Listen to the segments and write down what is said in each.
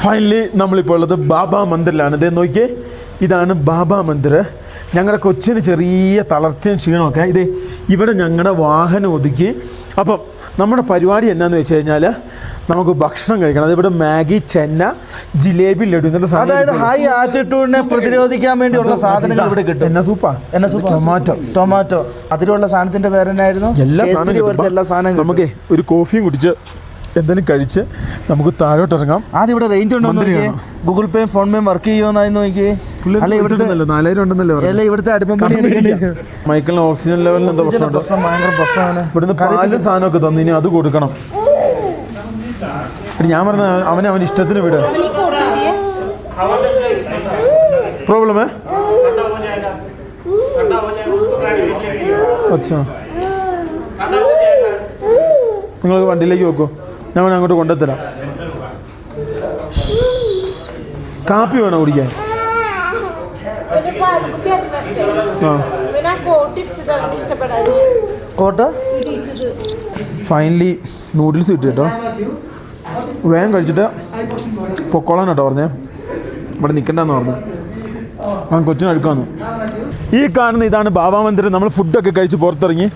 Finally നമ്മളിപ്പോൾ ഉള്ളത് ബാബാ മന്ദിറിലാണ്. ഇതേ നോക്കിയേ, ഇതാണ് ബാബാ മന്ദിർ. ഞങ്ങളുടെ കൊച്ചിന് ചെറിയ തളർച്ചയും ക്ഷീണമൊക്കെ ഇത് ഇവിടെ ഞങ്ങളുടെ വാഹനം ഒതുക്കി. അപ്പം നമ്മുടെ പരിപാടി എന്നാന്ന് വെച്ച് കഴിഞ്ഞാൽ നമുക്ക് ഭക്ഷണം കഴിക്കണം. അതിവിടെ മാഗി, ചെന്ന, ജിലേബി, ലഡു ഇങ്ങനത്തെ സാധനം. അതായത് ഹൈ ആറ്റിറ്റ്യൂഡിനെ പ്രതിരോധിക്കാൻ വേണ്ടിയുള്ള സാധനങ്ങൾ ഇവിടെ കിട്ടും. എന്നാ സൂപ്പാ, ടൊമാറ്റോ അതിലുള്ള സാധനത്തിന്റെ പേരെന്നായിരുന്നു? എല്ലാ സാധനവും. നമുക്ക് ഒരു കോഫിയും കുടിച്ച് എന്തെങ്കിലും കഴിച്ച് നമുക്ക് താഴോട്ട് ഇറങ്ങാം. ആദ്യം ഇവിടെ റേഞ്ച് ഉണ്ടോ ഗൂഗിൾ പേയും ഫോൺ പേയും വർക്ക് ചെയ്യുമെന്നായിരുന്നു നോക്കി. അല്ല ഇവിടുത്തെ 4000 ഉണ്ടെന്നല്ലോ. അല്ല ഇവിടുത്തെ അടുപ്പം മൈക്കിളിന് ഓക്സിജൻ ലെവലിന് എന്താ പ്രശ്നമുണ്ട്? ഭയങ്കര പ്രശ്നമാണ്. ഇവിടുന്ന് പാലും സാധനമൊക്കെ തന്നു, ഇനി അത് കൊടുക്കണം. ഞാൻ പറഞ്ഞ അവൻ്റെ ഇഷ്ടത്തിന് വിട്. പ്രോബ്ലമേ അച്ഛാ, നിങ്ങൾ വണ്ടിയിലേക്ക് വെക്കോ, ഞാൻ അങ്ങോട്ട് കൊണ്ടുത്തരാം. കാപ്പി വേണോ കുടിക്കാൻ? കോട്ട ഫൈനലി നൂഡിൽസ് കിട്ടി കേട്ടോ. വേഗം കഴിച്ചിട്ട് പൊക്കോളാൻ കേട്ടോ പറഞ്ഞേ, ഇവിടെ നിൽക്കണ്ടെന്ന് പറഞ്ഞു. അവൻ കൊച്ചിനെടുക്കാമെന്ന്. ഈ കാണുന്ന ഇതാണ് ബാബാ മന്ദിർ. നമ്മൾ ഫുഡൊക്കെ കഴിച്ച് പുറത്തിറങ്ങി.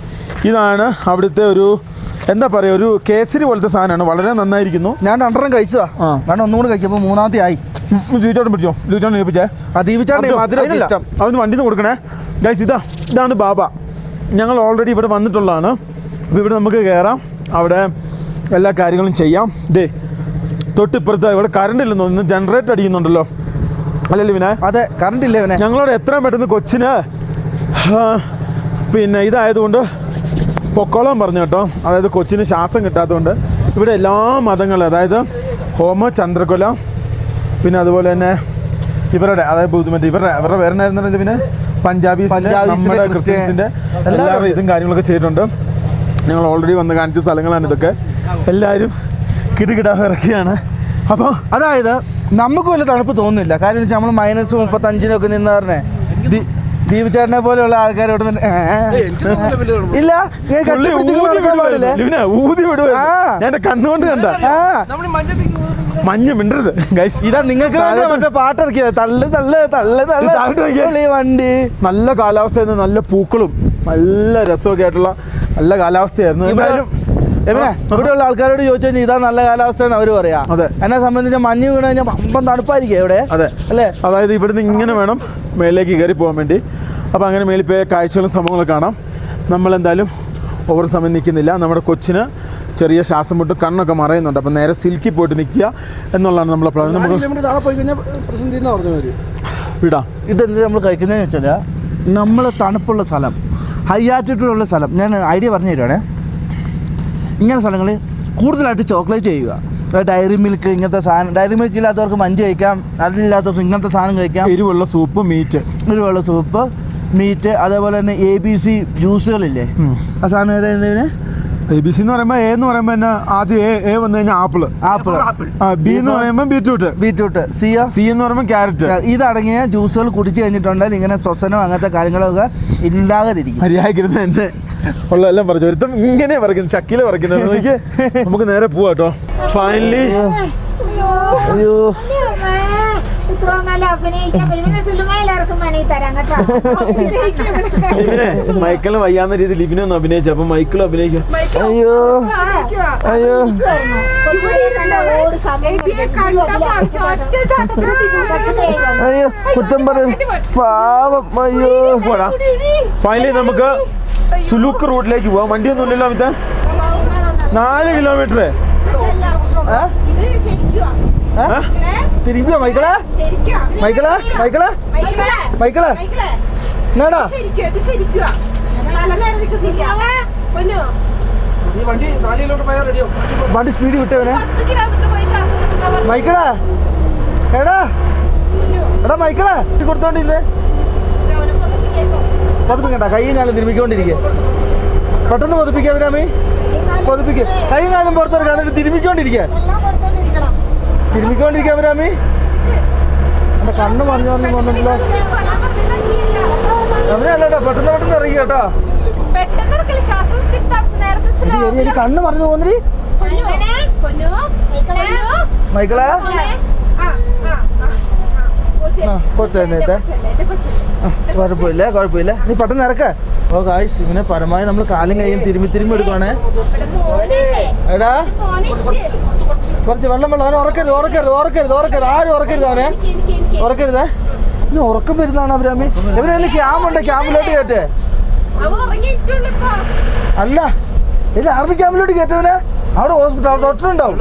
ഇതാണ് അവിടുത്തെ ഒരു എന്താ പറയുക, ഒരു കേസരി പോലത്തെ സാധനമാണ്. വളരെ നന്നായിരിക്കുന്നു. ഞാൻ 2 കഴിച്ചതാ. കാരണം ഒന്നും കൂടെ കഴിക്കുമ്പോൾ 3ാമത്തെ ആയി. ജീവിച്ചാട്ടം പിടിച്ചോ, ജീവിച്ചാട്ടം ഏൽപ്പിച്ചേ. ഇഷ്ടം അവന് വണ്ടിയിൽ നിന്ന് കൊടുക്കണേ ഗൈസ്. ഇതാണ് ബാബ. ഞങ്ങൾ ഓൾറെഡി ഇവിടെ വന്നിട്ടുള്ളതാണ്. അപ്പോൾ ഇവിടെ നമുക്ക് കയറാം, അവിടെ എല്ലാ കാര്യങ്ങളും ചെയ്യാം. ദേ തൊട്ടിപ്പുറത്ത് ഇവിടെ കറണ്ട് ഇല്ലെന്നോ, ഇന്ന് ജനറേറ്റർ അടിക്കുന്നുണ്ടല്ലോ, അല്ലല്ലോ ഇവനെ? അതെ, കറണ്ട് ഇല്ല ഇവനെ. ഞങ്ങളോട് എത്രയും പെട്ടെന്ന് കൊച്ചിന് പിന്നെ ഇതായതുകൊണ്ട് പൊക്കോളം പറഞ്ഞു കേട്ടോ. അതായത് കൊച്ചിന് ശ്വാസം കിട്ടാത്തതുകൊണ്ട് ഇവിടെ എല്ലാ മതങ്ങളും, അതായത് ഹോമ, ചന്ദ്രകൊല, പിന്നെ അതുപോലെ തന്നെ ഇവരുടെ അതായത് ബുദ്ധിമുട്ട് ഇവരുടെ പേരെന്നായിരുന്നല്ലോ പിന്നെ പഞ്ചാബീസിൻ്റെ, ക്രിസ്ത്യൻസിൻ്റെ എല്ലാവരും ഇതും കാര്യങ്ങളൊക്കെ ചെയ്തിട്ടുണ്ട്. ഞങ്ങൾ ഓൾറെഡി വന്ന് കാണിച്ച സ്ഥലങ്ങളാണ് ഇതൊക്കെ. എല്ലാവരും കിടുകിടാ ഇറക്കിയാണ്. അപ്പോൾ അതായത് നമുക്ക് വലിയ തണുപ്പ് തോന്നുന്നില്ല. കാര്യം വെച്ചാൽ നമ്മൾ -35 നിന്ന് പറഞ്ഞേ ദീപചാരനെ പോലെയുള്ള ആൾക്കാരോട് ഇല്ല, ഊതി വിടുക. ഞാൻ കണ്ണുകൊണ്ട് കണ്ട മഞ്ഞ് മിണ്ടരുത് ഗൈസ്. ഇതാ നിങ്ങൾക്ക് മറ്റേ പാട്ടിറക്കിയത് തള്ളു തള്ളു തള്ളു തള്ളു വണ്ടി. നല്ല കാലാവസ്ഥയായിരുന്നു, നല്ല പൂക്കളും നല്ല രസമൊക്കെ ആയിട്ടുള്ള നല്ല കാലാവസ്ഥയായിരുന്നു. എന്തായാലും ഇവിടെയുള്ള ആൾക്കാരോട് ചോദിച്ചു കഴിഞ്ഞാൽ ഇതാ നല്ല കാലാവസ്ഥ എന്ന് അവർ പറയാ. അതെ, എന്നെ സംബന്ധിച്ച് മഞ്ഞ് വീണ് കഴിഞ്ഞാൽ പമ്പം തണുപ്പായിരിക്കും ഇവിടെ. അതെ അല്ലേ? അതായത് ഇവിടുന്ന് ഇങ്ങനെ വേണം മേലേക്ക് കയറി പോകാൻ വേണ്ടി. അപ്പോൾ അങ്ങനെ മേലിൽ പോയ കാഴ്ചകളും സംഭവങ്ങളും കാണാം. നമ്മളെന്തായാലും ഓവർ സമയം നിൽക്കുന്നില്ല. നമ്മുടെ കൊച്ചിന് ചെറിയ ശ്വാസം മുട്ടും കണ്ണൊക്കെ മറയുന്നുണ്ട്. അപ്പം നേരെ സിൽക്കി പോയിട്ട് നിൽക്കുക എന്നുള്ളതാണ് നമ്മളെ പ്ലാൻ. നമുക്ക് വിടാം. ഇതെന്ത് നമ്മൾ കഴിക്കുന്നതെന്ന് വെച്ചാൽ നമ്മൾ തണുപ്പുള്ള സ്ഥലം, ഹൈ ആറ്റിറ്റ്യൂഡുള്ള സ്ഥലം. ഞാൻ ഐഡിയ പറഞ്ഞു തരുവാണേ. ഇങ്ങനെ സ്ഥലങ്ങളിൽ കൂടുതലായിട്ട് ചോക്ലേറ്റ് ചെയ്യുക. ഡയറി മിൽക്ക് ഇങ്ങനത്തെ സാധനം. ഡയറി മിൽക്ക് ഇല്ലാത്തവർക്ക് മഞ്ച് കഴിക്കാം, അതിലില്ലാത്തവർക്ക് ഇങ്ങനത്തെ സാധനം കഴിക്കാം. എരിവുള്ള സൂപ്പ്, മീറ്റ്, അതേപോലെ തന്നെ ABC ജ്യൂസുകളില്ലേ, ആ സാധനം ഏതായിരുന്നു? ABC എന്ന് പറയുമ്പോൾ A എന്ന് പറയുമ്പോൾ തന്നെ ആദ്യം A വന്നു കഴിഞ്ഞാൽ ആപ്പിൾ, B എന്ന് പറയുമ്പോൾ ബീറ്റ്റൂട്ട്, C എന്ന് പറയുമ്പോൾ ക്യാരറ്റ്. ഇതടങ്ങിയ ജ്യൂസുകൾ കുടിച്ചു കഴിഞ്ഞിട്ടുണ്ടെങ്കിൽ ഇങ്ങനെ ശ്വസനം അങ്ങനത്തെ കാര്യങ്ങളൊക്കെ ഇല്ലാതിരിക്കും. മര്യാദ എന്നെ ഉള്ള എല്ലാം പറഞ്ഞു. ഒരുത്തം ഇങ്ങനെ പറയുന്നു, ചക്കില് പറയുന്നത്. നോക്കിയേ, നമുക്ക് നേരെ പോവാ കേട്ടോ. ഫൈനലി മൈക്കിളിന് വയ്യാന്ന രീതിയിൽ ലിബിനൊന്ന് അഭിനയിച്ചു. അപ്പൊ മൈക്കിളും അഭിനയിക്കാം. അയ്യോ അയ്യോ അയ്യോ കുറ്റം പറയും പാവം. അയ്യോ പോടാ. ഫൈനലി നമുക്ക് സുലൂക്ക് റൂട്ടിലേക്ക് പോവാം. വണ്ടിയൊന്നും ഇല്ലല്ലോ അമിത. 4 കിലോമീറ്റർ തിരിക്കുക. മൈക്കിളെ എന്നാടാ വണ്ടി സ്പീഡ് വിട്ടവനെ. മൈക്കിളെ എടാ മൈക്കിളെ കൊടുത്തോണ്ടില്ലേ, പതിപ്പിക്കണ്ട. കൈയും കാലം തിരുമിക്കൊണ്ടിരിക്കുക. പെട്ടെന്ന് പതിപ്പിക്കാം രാമി, പതിപ്പിക്കുക. കൈയും കാലം പുറത്തിറക്കാം, എന്നിട്ട് തിരുമിക്കൊണ്ടിരിക്കുക രാമി. എന്റെ കണ്ണ് പറഞ്ഞു വന്നിട്ടില്ല. അവനല്ലേട്ടോ, പെട്ടെന്ന് ഇറങ്ങി കേട്ടോ. കണ്ണ് പറഞ്ഞു തോന്നി. മൈക്കിളെ കൊച്ചെന്നേത്തെ കുഴപ്പമില്ല കുഴപ്പമില്ല, നീ പെട്ടെന്ന് ഇറക്ക. ഓ ഗായ്സ്, ഇങ്ങനെ പരമാവധി നമ്മൾ കാലും കൈയും തിരുമ്പി എടുക്കുവാണേ. എടാ കുറച്ച് വെള്ളം അവനെ ഉറക്കരുത്, ആരും ഉറക്കരുത്, അവനെ ഉറക്കരുതേ. ഇനി ഉറക്കം വരുന്നതാണ് അഭിരാമി. എവിടെയെങ്കിലും ക്യാമ്പുണ്ട്, ക്യാമ്പിലോട്ട് കയറ്റേ. അല്ല ഇല്ല, ആർമി ക്യാമ്പിലോട്ട് കയറ്റവനെ. അവിടെ ഹോസ്പിറ്റൽ ഡോക്ടർ ഉണ്ടാവും.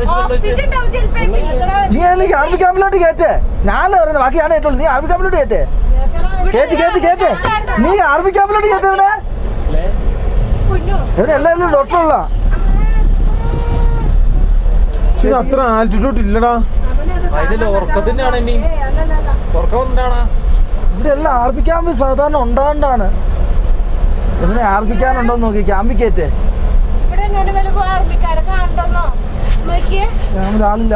നീ അല്ലെങ്കിൽ ആർമി ക്യാമ്പിലോട്ട് കയറ്റേ. ഞാനല്ലേ പറയുന്നത്, ബാക്കി ഞാൻ കേട്ടോളൂ. നീ ആർമി ക്യാമ്പിലോട്ട് കയറ്റേ. കേറ്റ് നീ ആർമി ക്യാമ്പിലോട്ട് കയറ്റവനെ. എവിടെ എല്ലാം ഡോക്ടറുള്ള. അത്ര ആൾട്ടിറ്റ്യൂഡ് ഇല്ലടാ. ഇവിടെ എല്ലാം ആർമി ക്യാമ്പ് സാധാരണ ഉണ്ടാണ്ടാണ്. എവിടെ ആർമിക്കാനുണ്ടോന്ന് നോക്കി. ക്യാമ്പിൽ കയറ്റേ. ക്യാമ്പിൽ ആളില്ല.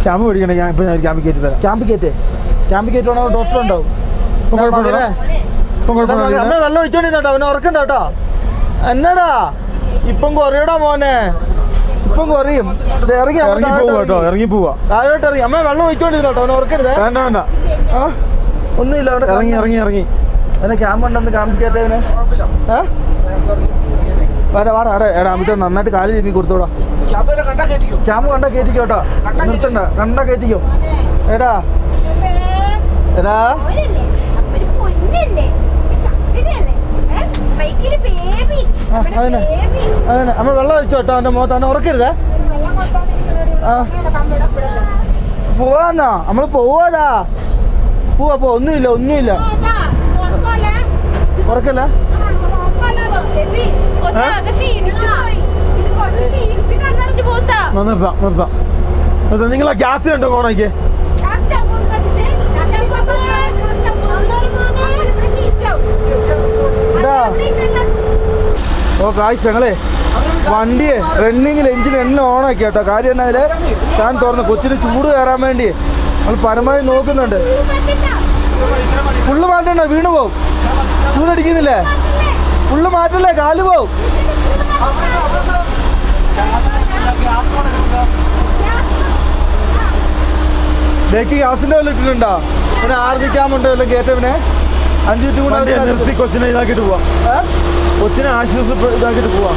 ക്യാമ്പ് മേടിക്കണേ, ഞാൻ ഇപ്പൊ ക്യാമ്പ് കയറ്റി തരാം. ക്യാമ്പ് കയറ്റുവാണോ ഡോക്ടർ ഉണ്ടാവും. അമ്മ വെള്ളം ഒഴിച്ചോണ്ടിരുന്നോട്ടോ, അവനെ ഉറക്കണ്ട കേട്ടോ. എന്നാടാ ഇപ്പം കുറയടാ മോനെ, ഇപ്പം കുറയും. ഇറങ്ങി പോവാ. താഴോട്ട് ഇറങ്ങി. അമ്മ വെള്ളം ഒഴിച്ചോണ്ടിരുന്നോട്ടോ, അവനെ ഉറക്കരുത്. വേണ്ട ആ ഒന്നുമില്ല. അവിടെ ഇറങ്ങി അവനെ ക്യാമ്പ് ഉണ്ടെന്ന് കാണിക്കാത്തവന്. വാടാ എടാ അമിത നന്നായിട്ട് കാല് തിരിഞ്ഞി കൊടുത്തോടാ. ക്യാമ്പ് കണ്ടാ കയറ്റിക്കോ കേട്ടോ, നിർത്തണ്ട. കണ്ടാ കയറ്റിക്കോ. എടാ അതന്നെ അമ്മ വെള്ളം ഒഴിച്ചോ കേട്ടോ അവന്റെ മുഖത്ത്. അവനെ ഉറക്കരുതേ. പോവാന്നാ നമ്മള് പോവാടാ. പോവാ ഒന്നുമില്ല ഉറക്കല്ല. നിർത്താം. നിങ്ങൾ ആ ഗ്യാസ് കണ്ടോ ഓണാക്കിയേ. ഓ കാശ് ഞങ്ങളെ വണ്ടിയെ റണ്ണിങ്ങിൽ എഞ്ചിൻ എണ്ണ ഓണാക്കി കേട്ടോ. കാര്യം എന്നാ അതില് ഫാൻ തുറന്ന് കൊച്ചിന് ചൂട് കയറാൻ വേണ്ടി നമ്മൾ പരമാവധി നോക്കുന്നുണ്ട്. ഫുള്ള് മാറ്റണ്ട, വീണ് പോവും. ചൂടടിക്കുന്നില്ലേ? ഫുള്ള് മാറ്റല്ലേ, കാല് പോവും. ബേക്ക് ഗ്യാസിന്റെ വല്ല ഇട്ടിട്ടുണ്ടോ? പിന്നെ ആർമിക്കാമുണ്ടോ വല്ല കയറ്റവനെ 5 മിനിറ്റ് കൂടെ നിർത്തി കൊച്ചിനെ ഇതാക്കിട്ട് പോവാ. കൊച്ചിനെ ഇതാക്കിട്ട് പോവാ.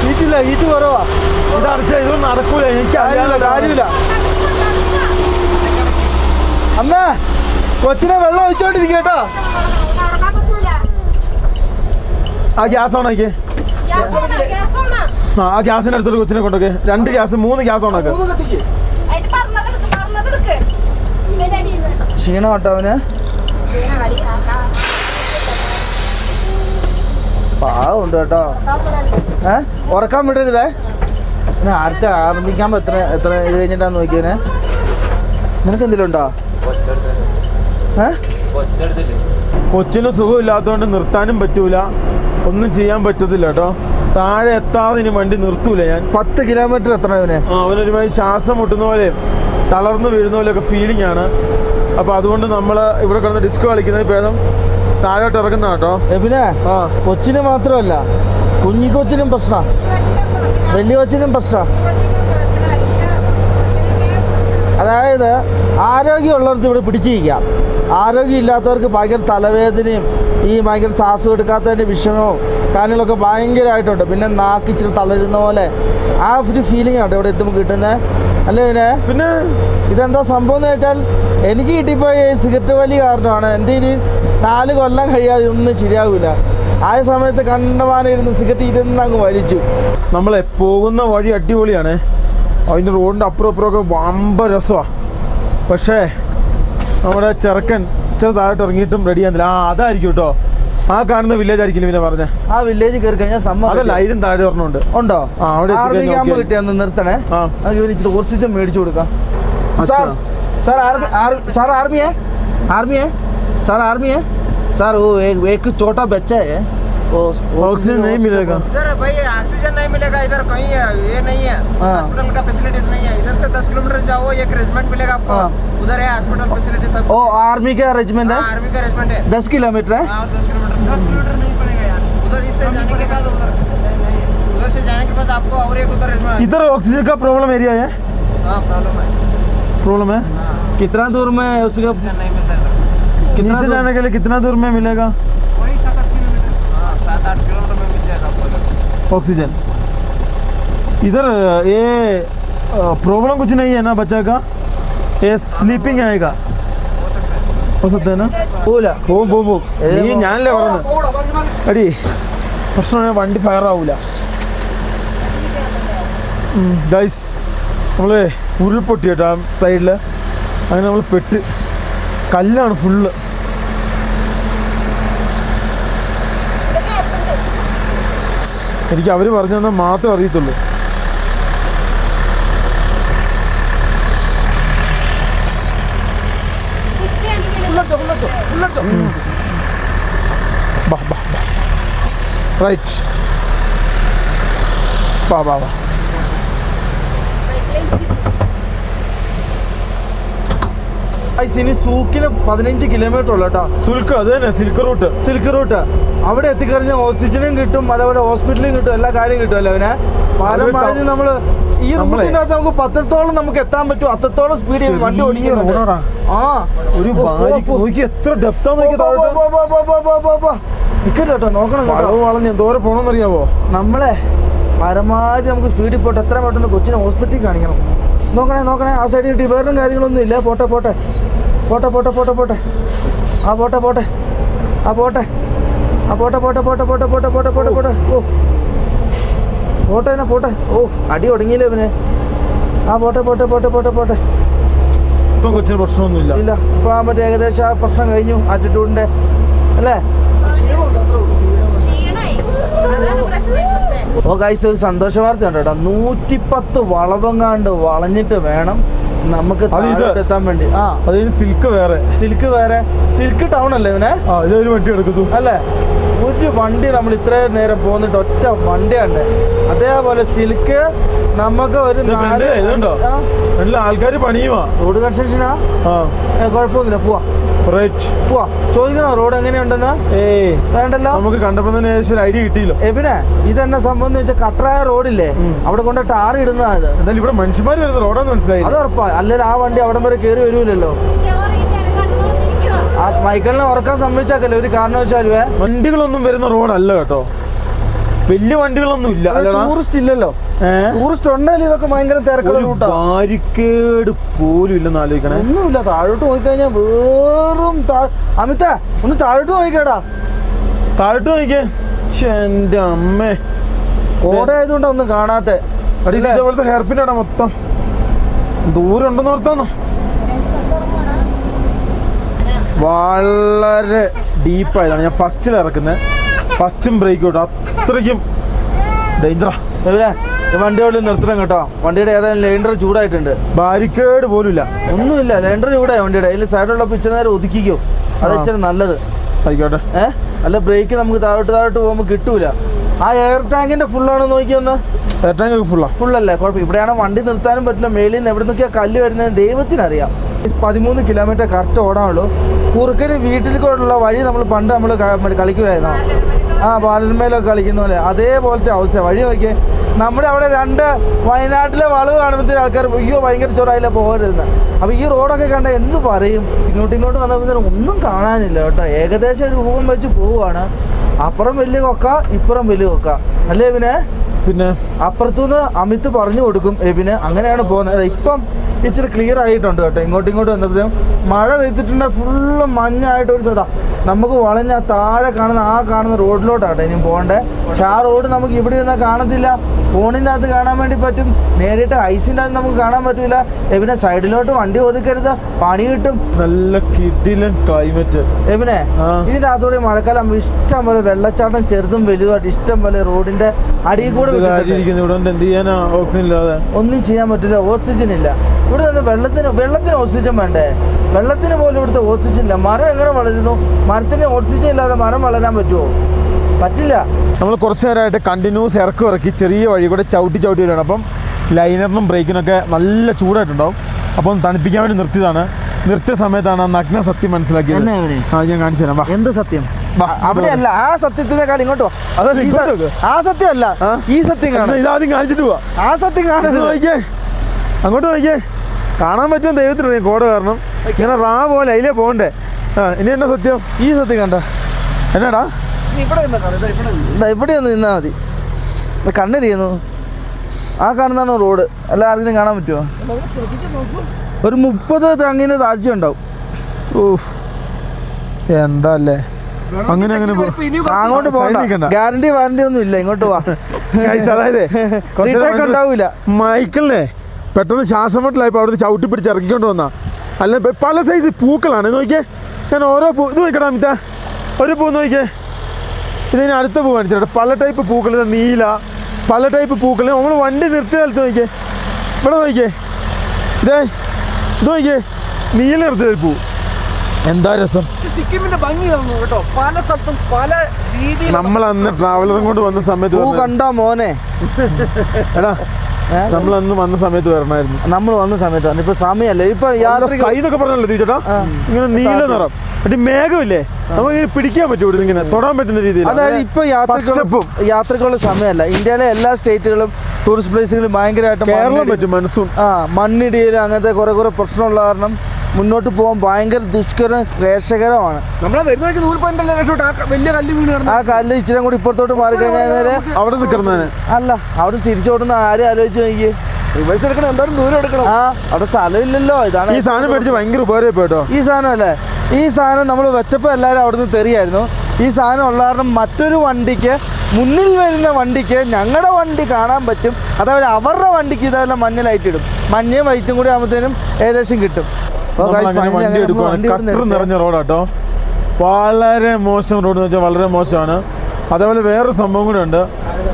ഹീറ്റ് കുറവാ. ഇതൊന്നും നടക്കൂല. എനിക്ക് കാര്യമില്ല. അമ്മ കൊച്ചിനെ വെള്ളം ഒഴിച്ചോണ്ടിരിക്കും കേട്ടോ. ആ ഗ്യാസ് ഓണാക്കിയേ. ആ ഗ്യാസിന്റെ അടുത്തോട്ട് കൊച്ചിനെ കൊണ്ടൊക്കെ 2 ഗ്യാസ് 3 ഗ്യാസ് ഓണാക്ക്. ക്ഷീണം കേട്ടോ അവന്. പാവമുണ്ട് കേട്ടോ. ഉറക്കാൻ വിടരുതേ. പിന്നെ അടുത്ത ആരംഭിക്കുമ്പോ എത്ര ഇത് കഴിഞ്ഞിട്ടാന്ന് നോക്കിയവനെ. നിനക്ക് എന്തെങ്കിലും ഉണ്ടോ? കൊച്ചിന് സുഖമില്ലാത്തതുകൊണ്ട് നിർത്താനും പറ്റൂല, ഒന്നും ചെയ്യാൻ പറ്റത്തില്ല കേട്ടോ. താഴെ എത്താതെ ഇനി വണ്ടി നിർത്തൂല ഞാൻ. 10 കിലോമീറ്റർ എത്തണം അവന്. അവനൊരുമാതിരി ശ്വാസം മുട്ടുന്ന പോലെ തളർന്നു വീഴുന്ന പോലെയൊക്കെ ഫീലിംഗ് ആണ്. അപ്പോൾ അതുകൊണ്ട് നമ്മൾ ഇവിടെ കിടന്ന് ഡിസ്കോ കളിക്കുന്നത് ഭേദം താഴോട്ട് ഇറക്കുന്ന കേട്ടോ. പിന്നെ കൊച്ചിന് മാത്രമല്ല, കുഞ്ഞിക്കൊച്ചിനും പ്രശ്നമാണ്, വലിയ കൊച്ചിനും പ്രശ്നമാണ്. അതായത് ആരോഗ്യമുള്ളവർക്ക് ഇവിടെ പിടിച്ചിരിക്കാം. ആരോഗ്യമില്ലാത്തവർക്ക് ഭയങ്കര തലവേദനയും ഈ ഭയങ്കര ശ്വാസം എടുക്കാത്തതിൻ്റെ വിഷമവും കാര്യങ്ങളൊക്കെ ഭയങ്കരമായിട്ടുണ്ട്. പിന്നെ നാക്കിച്ചിരി തളരുന്ന പോലെ ആ ഒരു ഫീലിംഗ് ആട്ടോ ഇവിടെ എത്തുമ്പോൾ കിട്ടുന്നത്. അല്ലേ പിന്നെ ഇതെന്താ സംഭവം എന്ന് വെച്ചാൽ എനിക്ക് കിട്ടിപ്പോയ സിഗരറ്റ് വലി കാരണമാണ്. എൻ്റെ ഇനി 4 കൊല്ലം കഴിയാതെ ഒന്നും ശരിയാവില്ല. ആ സമയത്ത് കണ്ടമാനം സിഗരറ്റ് ഇരുന്ന് അങ്ങ് വലിച്ചു. നമ്മളെ പോകുന്ന വഴി അടിപൊളിയാണ്. അതിൻ്റെ റോഡിൻ്റെ അപ്പുറമൊക്കെ വമ്പ രസമാണ്. പക്ഷേ നമ്മുടെ ചെറുക്കൻ താഴോട്ട് ഇറങ്ങിയിട്ടും റെഡി ആകുന്നില്ല. അതായിരിക്കും കേട്ടോ, ആ കാണുന്ന വില്ലേജ് ആയിരിക്കില്ല. പിന്നെ പറഞ്ഞ ആ വില്ലേജ് കയറി കഴിഞ്ഞാൽ അതല്ല, അതിലും താഴെ ഒരെണ്ണമുണ്ട്. ഉണ്ടോ? കിട്ടിയാൽ നിർത്തണേ. ഇച്ചിരി ഓക്സിജൻ മേടിച്ചു കൊടുക്കാം. सर आर्मी है सर वो एक छोटा बच्चा है, ऑक्सीजन नहीं मिलेगा इधर भाई, ऑक्सीजन नहीं मिलेगा इधर कहीं है, ये नहीं है हॉस्पिटल का फैसिलिटीज नहीं है। इधर से 10 किलोमीटर जाओ, एक रेजिमेंट मिलेगा आपको, उधर है हॉस्पिटल फैसिलिटी सब। ओ आर्मी का रेजिमेंट है? आर्मी का रेजिमेंट है। 10 किलोमीटर है? 10 किलोमीटर नहीं पड़ेगा यार। उधर इससे जाने के बाद उधर से जाने के बाद आपको और एक उधर रेजिमेंट। इधर ऑक्सीजन का प्रॉब्लम एरिया है? हाँ प्रॉब्लम है। प्रॉब्लम है? कितना दूर में उसका ऑक्सीजन नहीं मिलता इधर। नीचे जाने के लिए कितना दूर में मिलेगा वही 7-8 किलोमीटर। हाँ 7-8 किलोमीटर में मिल जाएगा आपको इधर। ऑक्सीजन? इधर ये प्रॉब्लम कुछ नहीं है ना बच्चा का? ये स्लीपिंग आएगा? हो सकता है ना? പോവില്ല. പോകും നീ ഞാനല്ലേ പറഞ്ഞത് അടി പ്രശ്നമാണ് വണ്ടി ഫയർ ആവൂല. ഗൈസ് നമ്മൾ ഉരുൾപൊട്ടി കേട്ടോ ആ സൈഡിൽ. അങ്ങനെ നമ്മൾ പെട്ട് കല്ലാണ് ഫുള്ള്. എനിക്ക് അവർ പറഞ്ഞു തന്നാൽ മാത്രമേ അറിയത്തുള്ളൂ. ബാ ബാ ബാ റൈറ്റ് ബാ ബാ ബാ. ഇനി സൂക്കിന് 15 കിലോമീറ്റർ ഉള്ളു കേട്ടോ. സുൽക്ക് അത് തന്നെ സിൽക്ക് റൂട്ട്. സിൽക്ക് റൂട്ട് അവിടെ എത്തിക്കഴിഞ്ഞാൽ ഓക്സിജനും കിട്ടും, അതേപോലെ ഹോസ്പിറ്റലും കിട്ടും, എല്ലാ കാര്യം കിട്ടുമല്ലോ. അവനെ പരമാവധി നമ്മൾ ഈ റൂട്ടിനകത്ത് നമുക്ക് 10ത്തോളം നമുക്ക് എത്താൻ പറ്റും. അത്രത്തോളം സ്പീഡിൽ വണ്ടി ഓടിക്കുന്നുണ്ട്. ആ ഒരു നോക്കി എത്ര ഡെപ്താന്ന് കേട്ടോ, നോക്കണം കേട്ടോ. വളഞ്ഞ് എന്തോരം പോകണമെന്നറിയാവോ? നമ്മളെ പരമാവധി നമുക്ക് സ്പീഡിൽ പോട്ടെ, എത്ര പെട്ടെന്ന് കൊച്ചിനെ ഹോസ്പിറ്റലിൽ കാണിക്കണം. നോക്കണേ ആ സൈഡിൽ ഡിവൈഡറും കാര്യങ്ങളൊന്നും ഇല്ല. പോട്ടെ ആ പോട്ടെ. പോട്ടെ. ഓ അടി ഒടുങ്ങിയില്ലേ ഇവന്. ആ പോട്ടെ. ഇപ്പം കൊച്ചിന് പ്രശ്നമൊന്നുമില്ല. ഇല്ല ഇപ്പൊ മറ്റേ ഏകദേശം ആ പ്രശ്നം കഴിഞ്ഞു ആറ്റിറ്റ്യൂഡിന്റെ അല്ലേ. ഓ ഗൈസ് ഒരു സന്തോഷ വാർത്തയുണ്ട് കേട്ടോ. 110 വളവങ്ങാണ്ട് വളഞ്ഞിട്ട് വേണം നമുക്ക് എത്താൻ വേണ്ടി. ആ അതിന് സിൽക്ക് വേറെ. സിൽക്ക് ടൗൺ അല്ലേ ഇവനെ? ഇതൊരു വണ്ടി എടുക്കുന്നു അല്ലേ. ഒരു വണ്ടി നമ്മൾ ഇത്രയും നേരം പോന്നിട്ട് ഒറ്റ വണ്ടിയുണ്ട്. അതേപോലെ സിൽക്ക് നമുക്ക് ഒരു ഇതുണ്ടോ എല്ലാ ആൾക്കാർ പണിയുവാ. റോഡ് കൺസ്ട്രക്ഷനാ. കുഴപ്പമൊന്നുമില്ല, പോവാ ചോദിക്കണോ റോഡ് എങ്ങനെയുണ്ടെന്ന്? വേണ്ടല്ലോ, നമുക്ക് കണ്ടപ്പോ തന്നെ ഏകദേശം ഐഡിയ കിട്ടിയില്ലോ. പിന്നെ ഇതെന്നെ സംഭവം എന്ന് വെച്ചാൽ കട്ടറായ റോഡില്ലേ, അവിടെ കൊണ്ട് ടാർ ഇടുന്നതാണ്. എന്തായാലും ഇവിടെ മനുഷ്യന്മാർ വരുന്ന റോഡാന്ന് മനസ്സിലായി. അത് ഉറപ്പാ, അല്ലെങ്കിൽ ആ വണ്ടി അവിടം വരെ കയറി വരൂലല്ലോ. ആ മൈക്കിളിനെ ഉറക്കാൻ സമ്മതിച്ചാക്കല്ലേ ഒരു കാരണവശാലും. വണ്ടികളൊന്നും വരുന്ന റോഡല്ല കേട്ടോ, വലിയ വണ്ടികളൊന്നും ഇല്ല. ടൂറിസ്റ്റ് ഇല്ലല്ലോ. ടൂറിസ്റ്റ് ഉണ്ടെങ്കിൽ ഇതൊക്കെ ഭയങ്കര തിരക്കുള്ള റൂട്ടാ. ബാരിക്കേഡ് പോലും ഇല്ലെന്ന് ആലോചിക്കണേ. ഒന്നുമില്ല, താഴോട്ട് നോക്കിക്കഴിഞ്ഞാൽ വെറും അമിത ഒന്ന് താഴോട്ട് നോക്കിക്കേടാ. താഴോട്ട് നോക്കിക്കേ. എന്റെ അമ്മേ, കോട ആയതുകൊണ്ടാ ഒന്നും കാണാത്ത. ഇതേപോലത്തെ ഹെയർ പിന്നാണ് മൊത്തം. ദൂരം ഉണ്ടെന്ന് ഓർത്താന്നോ. വളരെ ഡീപ്പായതാണ്. ഞാൻ ഫസ്റ്റിൽ ഇറക്കുന്നത്, ഫസ്റ്റും ബ്രേക്ക് ഔട്ട് അത്രയ്ക്കും ഡേഞ്ചറാ. വണ്ടിയോട് നിർത്തണം കേട്ടോ. വണ്ടിയുടെ ഏതായാലും ലൈൻഡർ ചൂടായിട്ടുണ്ട്. ബാരിക്കേഡ് പോലും ഇല്ല, ഒന്നുമില്ല. ലൈൻഡർ ചൂടായി വണ്ടിയുടെ. അതിൽ സൈഡിലുള്ള ഇച്ചിരി നേരം ഒതുക്കിക്കോ, അത് ഇച്ചിരി നല്ലത്. ആയിക്കോട്ടെ. അല്ല ബ്രേക്ക് നമുക്ക് താഴോട്ട് പോകുമ്പോൾ കിട്ടൂല. ആ എയർ ടാങ്കിന്റെ ഫുള്ളാണോ നോക്കിയൊന്ന്. എയർ ടാങ്ക് ഫുള്ളല്ലേ, കുഴപ്പം. ഇവിടെയാണ് വണ്ടി നിർത്താനും പറ്റില്ല. മേളിൽ നിന്ന് എവിടെ നിന്നൊക്കെയാ കല്ല് വരുന്നത് ദൈവത്തിനറിയാം. 13 കിലോമീറ്റർ കറക്റ്റ് ഓടാനുള്ളൂ. കുറുക്കന് വീട്ടിലേക്കുള്ള വഴി പണ്ട് നമ്മൾ കളിക്കുമായിരുന്നു. പാലന്മേലൊക്കെ കളിക്കുന്ന പോലെ അതേപോലത്തെ അവസ്ഥ. വഴി നോക്കിയേ, നമ്മുടെ അവിടെ 2 വയനാട്ടിലെ വളവ് കാണുമ്പോഴത്തേക്കും ആൾക്കാർ അയ്യോ ഭയങ്കര ചോറായില്ല പോകരുതെന്ന്. അപ്പോൾ ഈ റോഡൊക്കെ കണ്ട എന്ത് പറയും. ഇങ്ങോട്ട് വന്നപ്പോഴത്തേനും ഒന്നും കാണാനില്ല കേട്ടോ. ഏകദേശം രൂപം വെച്ച് പോവുകയാണ്. അപ്പുറം വലിയ കൊക്ക, ഇപ്പുറം വലിയ കൊക്ക അല്ലേ പിന്നെ അപ്പുറത്തുനിന്ന് അമിത് പറഞ്ഞു കൊടുക്കും എബിന്. അങ്ങനെയാണ് പോകുന്നത്. ഇപ്പം ഇച്ചിരി ക്ലിയർ ആയിട്ടുണ്ട് കേട്ടോ. ഇങ്ങോട്ട് വന്നപ്പോഴത്തേക്കും മഴ പെയ്തിട്ടുണ്ട്. ഫുള്ള് മഞ്ഞായിട്ട് ഒരു സ്ഥലം. നമുക്ക് വളഞ്ഞ താഴെ കാണുന്ന റോഡിലോട്ടാട്ടോ ഇനിയും പോകണ്ടേ. പക്ഷെ ആ റോഡ് നമുക്ക് ഇവിടെ ഇരുന്നാൽ കാണത്തില്ല. ഫോണിൻ്റെ അകത്ത് കാണാൻ വേണ്ടി പറ്റും, നേരിട്ട് ഐസിൻ്റെ അകത്ത് നമുക്ക് കാണാൻ പറ്റില്ല. എബിനെ സൈഡിലോട്ട് വണ്ടി ഒതുക്കരുത്, പണി കിട്ടും. നല്ല കിടിലൻ ക്ലൈമറ്റ് എബിനെ. ഇതിൻ്റെ അകത്തൂടെ മഴക്കാലം ഇഷ്ടം പോലെ വെള്ളച്ചാട്ടം ചെറുതും വലുതായിട്ട് ഇഷ്ടം പോലെ റോഡിന്റെ അടിയിൽ കൂടെ ഒന്നും ചെയ്യാൻ പറ്റില്ല. ഓക്സിജൻ ഇല്ല ഇവിടെ നിന്ന്. വെള്ളത്തിന് ഓക്സിജൻ വേണ്ടേ? വെള്ളത്തിന് പോലും ഇവിടുത്തെ ഓക്സിജൻ ഇല്ല. മരം എങ്ങനെ വളരുന്നു? മരത്തിന് ഓക്സിജൻ ഇല്ലാതെ മരം വളരാൻ പറ്റുമോ? പറ്റില്ല. നമ്മൾ കുറച്ച് നേരമായിട്ട് കണ്ടിന്യൂസ് ഇറക്കി ചെറിയ വഴി കൂടെ ചവിട്ടി വരികയാണ്. അപ്പം ലൈനറിനും ബ്രേക്കിനൊക്കെ നല്ല ചൂടായിട്ടുണ്ടാവും. അപ്പം തണുപ്പിക്കാൻ വേണ്ടി നിർത്തിയതാണ്. നിർത്തിയ സമയത്താണ് നഗ്ന സത്യം മനസ്സിലാക്കിയത്. ഞാൻ കാണിച്ചു തരാം. എന്ത് സത്യം? അവിടെയല്ല, ആ സത്യത്തിനേക്കാൾ ഇങ്ങോട്ടോ. ആ സത്യം അല്ല, ഈ സത്യം കാണാം. ഇതാദ്യം കാണിച്ചിട്ട് പോവാ. ആ സത്യം കാണാൻ നോക്കിയേ, അങ്ങോട്ട് നോക്കിയേ. കാണാൻ പറ്റും ദൈവത്തിന് കോട കാരണം ഇങ്ങനെ റാ പോലെ അതിലേ പോകണ്ടേ. ഇനി എന്നാ സത്യം ഈ സത്യം കണ്ട എന്നാടാ ഇവിടെ ഒന്ന് നിന്നാൽ മതി. കണ്ണെരിയുന്നു. ആ കാണുന്നതാണോ റോഡ്? അല്ല ആർക്കും കാണാൻ പറ്റുമോ? ഒരു 30 തെങ്ങിന് താഴ്ച ഉണ്ടാവും. ഓഹ് എന്താ അല്ലേ. അങ്ങനെ അങ്ങോട്ട് പോകണ്ട. ഗ്യാരണ്ടി വാറണ്ടി ഒന്നും ഇല്ല. ഇങ്ങോട്ട് പോവാ. അതായത് ഉണ്ടാവൂല. മൈക്കിളിനെ പെട്ടെന്ന് ശ്വാസം മുട്ടലായപ്പോൾ അവിടുന്ന് ചവിട്ടി പിടിച്ച് ഇറക്കിക്കൊണ്ട് വന്നാ. അല്ല പല സൈസ് പൂക്കളാണ്. നോക്കിയേ, ഞാൻ ഓരോ പൂ ഇത് നോക്കടാ മിത്ത, ഒരു പൂ നോക്കിയേ. ഇതിന് അടുത്ത പൂ കാണിച്ചിട്ട് പല ടൈപ്പ് പൂക്കൾ. നീല പല ടൈപ്പ് പൂക്കൾ. നമ്മൾ വണ്ടി നിർത്തിയ സ്ഥലത്ത് നോക്കിയേ, ഇവിടെ നോക്കിയേ, ഇതേ ഇത് നോക്കിയേ, നീല നിർത്തിയ പൂ. എന്താ രസം. സിക്കിമിന്റെ ഭംഗി കേട്ടോ. പല സ്ഥലത്തും പല രീതിയിൽ. നമ്മൾ അന്ന് ട്രാവലറും കൊണ്ട് വന്ന സമയത്ത് പൂ കണ്ടാ മോനെ. എടാ നമ്മൾ അന്ന് വന്ന സമയത്ത് വരണമായിരുന്നു. നമ്മൾ വന്ന സമയത്താണ്. ഇപ്പൊ സമയമല്ലേ. ഇപ്പൊ സ്കൈ എന്നൊക്കെ പറഞ്ഞല്ലോ തീച്ചേട്ടാ, ഇങ്ങനെ നീല നിറം. മറ്റേ മേഘമില്ലേ, നമുക്ക് പിടിക്കാൻ പറ്റും ഇവിടെ ഇങ്ങനെ തൊടാൻ പറ്റുന്ന രീതിയിൽ. അതായത് ഇപ്പൊ യാത്രക്കുള്ള സമയമല്ല. ഇന്ത്യയിലെ എല്ലാ സ്റ്റേറ്റുകളും ടൂറിസ്റ്റ് പ്ലേസുകളും ഭയങ്കരമായിട്ട് കേരളം പറ്റും മനസ്സും. മണ്ണിടിയൽ അങ്ങനത്തെ കുറെ പ്രശ്നമുള്ള കാരണം മുന്നോട്ട് പോകാൻ ഭയങ്കര ദുഷ്കരം ക്ലേശകരമാണ്. നമ്മളെ വരുന്ന വലിയ കല്ല് വീണ് കിടന്നു. ആ കല്ല് ഇച്ചിരി കൂടി ഇപ്പുറത്തോട്ട് മാറി കഴിഞ്ഞാൽ അവിടെ നിൽക്കുന്നതിന് അല്ല, അവിടെ തിരിച്ചോടുന്ന ആരും ആലോചിച്ച് നോക്കിയേ. റിവേഴ്സ് എടുക്കണം, എന്തായാലും ദൂരം എടുക്കണം. അവിടെ സ്ഥലമില്ലല്ലോ. ഇതാണ് ഈ സാധനം മേടിച്ച് ഭയങ്കര ഉപകാരമായി പോട്ടോ. ഈ സാധനം അല്ലേ, ഈ സാധനം നമ്മൾ വെച്ചപ്പോൾ എല്ലാവരും അവിടുന്ന് തെറിയായിരുന്നു. ഈ സാധനം ഉള്ള കാരണം മറ്റൊരു വണ്ടിക്ക്, മുന്നിൽ വരുന്ന വണ്ടിക്ക് ഞങ്ങളുടെ വണ്ടി കാണാൻ പറ്റും. അതേപോലെ അവരുടെ വണ്ടിക്ക് ഇതേപോലെ മഞ്ഞ ലൈറ്റ് ഇടും. മഞ്ഞയും വൈറ്റും കൂടി ആകുമ്പോഴത്തേനും ഏകദേശം കിട്ടും. വണ്ടി എടുക്കുവാണ്. കട്ടർ നിറഞ്ഞ റോഡാട്ടോ. വളരെ മോശം റോഡ് എന്ന് വെച്ചാൽ വളരെ മോശമാണ്. അതേപോലെ വേറൊരു സംഭവം കൂടെ ഉണ്ട്.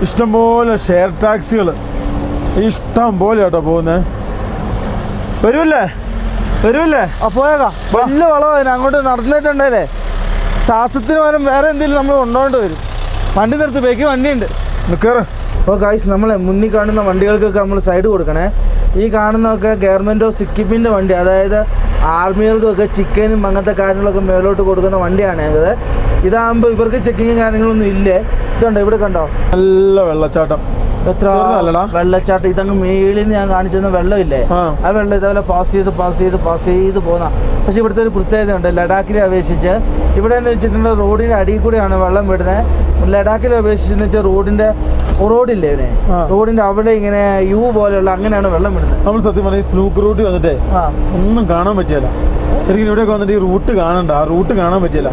ഇഷ്ടംപോലെ ഷെയർ ടാക്സികൾ ഇഷ്ടം പോലെ കേട്ടോ പോകുന്നത്. വരുമല്ലേ പോയേക്കാം. വലിയ വളമാണ്. അങ്ങോട്ട് നടന്നിട്ടുണ്ടല്ലേ. ശ്വാസത്തിന് പകരം വേറെ എന്തെങ്കിലും നമ്മൾ കൊണ്ടുപോകേണ്ടി വരും. വണ്ടി നിർത്തി, ബേക്ക് വണ്ടിയുണ്ട്. കയറ്. അപ്പോൾ ഗൈസ്, നമ്മളെ മുന്നിൽ കാണുന്ന വണ്ടികൾക്കൊക്കെ നമ്മൾ സൈഡ് കൊടുക്കണേ. ഈ കാണുന്നതൊക്കെ ഗവൺമെൻറ് ഓഫ് സിക്കിമിൻ്റെ വണ്ടി, അതായത് ആർമികൾക്കൊക്കെ ചിക്കനും അങ്ങനത്തെ കാര്യങ്ങളൊക്കെ മേലോട്ട് കൊടുക്കുന്ന വണ്ടിയാണ് ഇത്. ഇതാകുമ്പോൾ ഇവർക്ക് ചെക്കിങ്ങും കാര്യങ്ങളൊന്നും ഇല്ലേ. ഇതുണ്ടോ, ഇവിടെ കണ്ടോ നല്ല വെള്ളച്ചാട്ടം. എത്ര വെള്ളച്ചാട്ടം. ഇതങ്ങ് മേളിൽ നിന്ന് ഞാൻ കാണിച്ചിരുന്ന വെള്ളമില്ലേ, ആ വെള്ളം ഇതേപോലെ പാസ് ചെയ്ത് പോകുന്ന. പക്ഷെ ഇവിടുത്തെ ഒരു പ്രത്യേകതയുണ്ട്. ലഡാക്കിനെ അപേക്ഷിച്ച് ഇവിടെ എന്ന് വെച്ചിട്ടുണ്ടെങ്കിൽ റോഡിൻ്റെ അടിയിൽ കൂടെയാണ് വെള്ളം വിടുന്നത്. ലഡാക്കിനെ അപേക്ഷിച്ചെന്ന് വെച്ചാൽ റോഡില്ലേ ഇവനെ, റോഡിൻ്റെ അവിടെ ഇങ്ങനെ യു പോലെയുള്ള അങ്ങനെയാണ് വെള്ളം വിടുന്നത്. നമ്മൾ സത്യം പറഞ്ഞാൽ ഈ സ്ലൂക്ക് റൂട്ട് വന്നിട്ടേ ഒന്നും കാണാൻ പറ്റിയല്ല. ശരിക്കും ഇവിടെയൊക്കെ വന്നിട്ട് ഈ റൂട്ട് കാണണ്ട, ആ റൂട്ട് കാണാൻ പറ്റില്ല.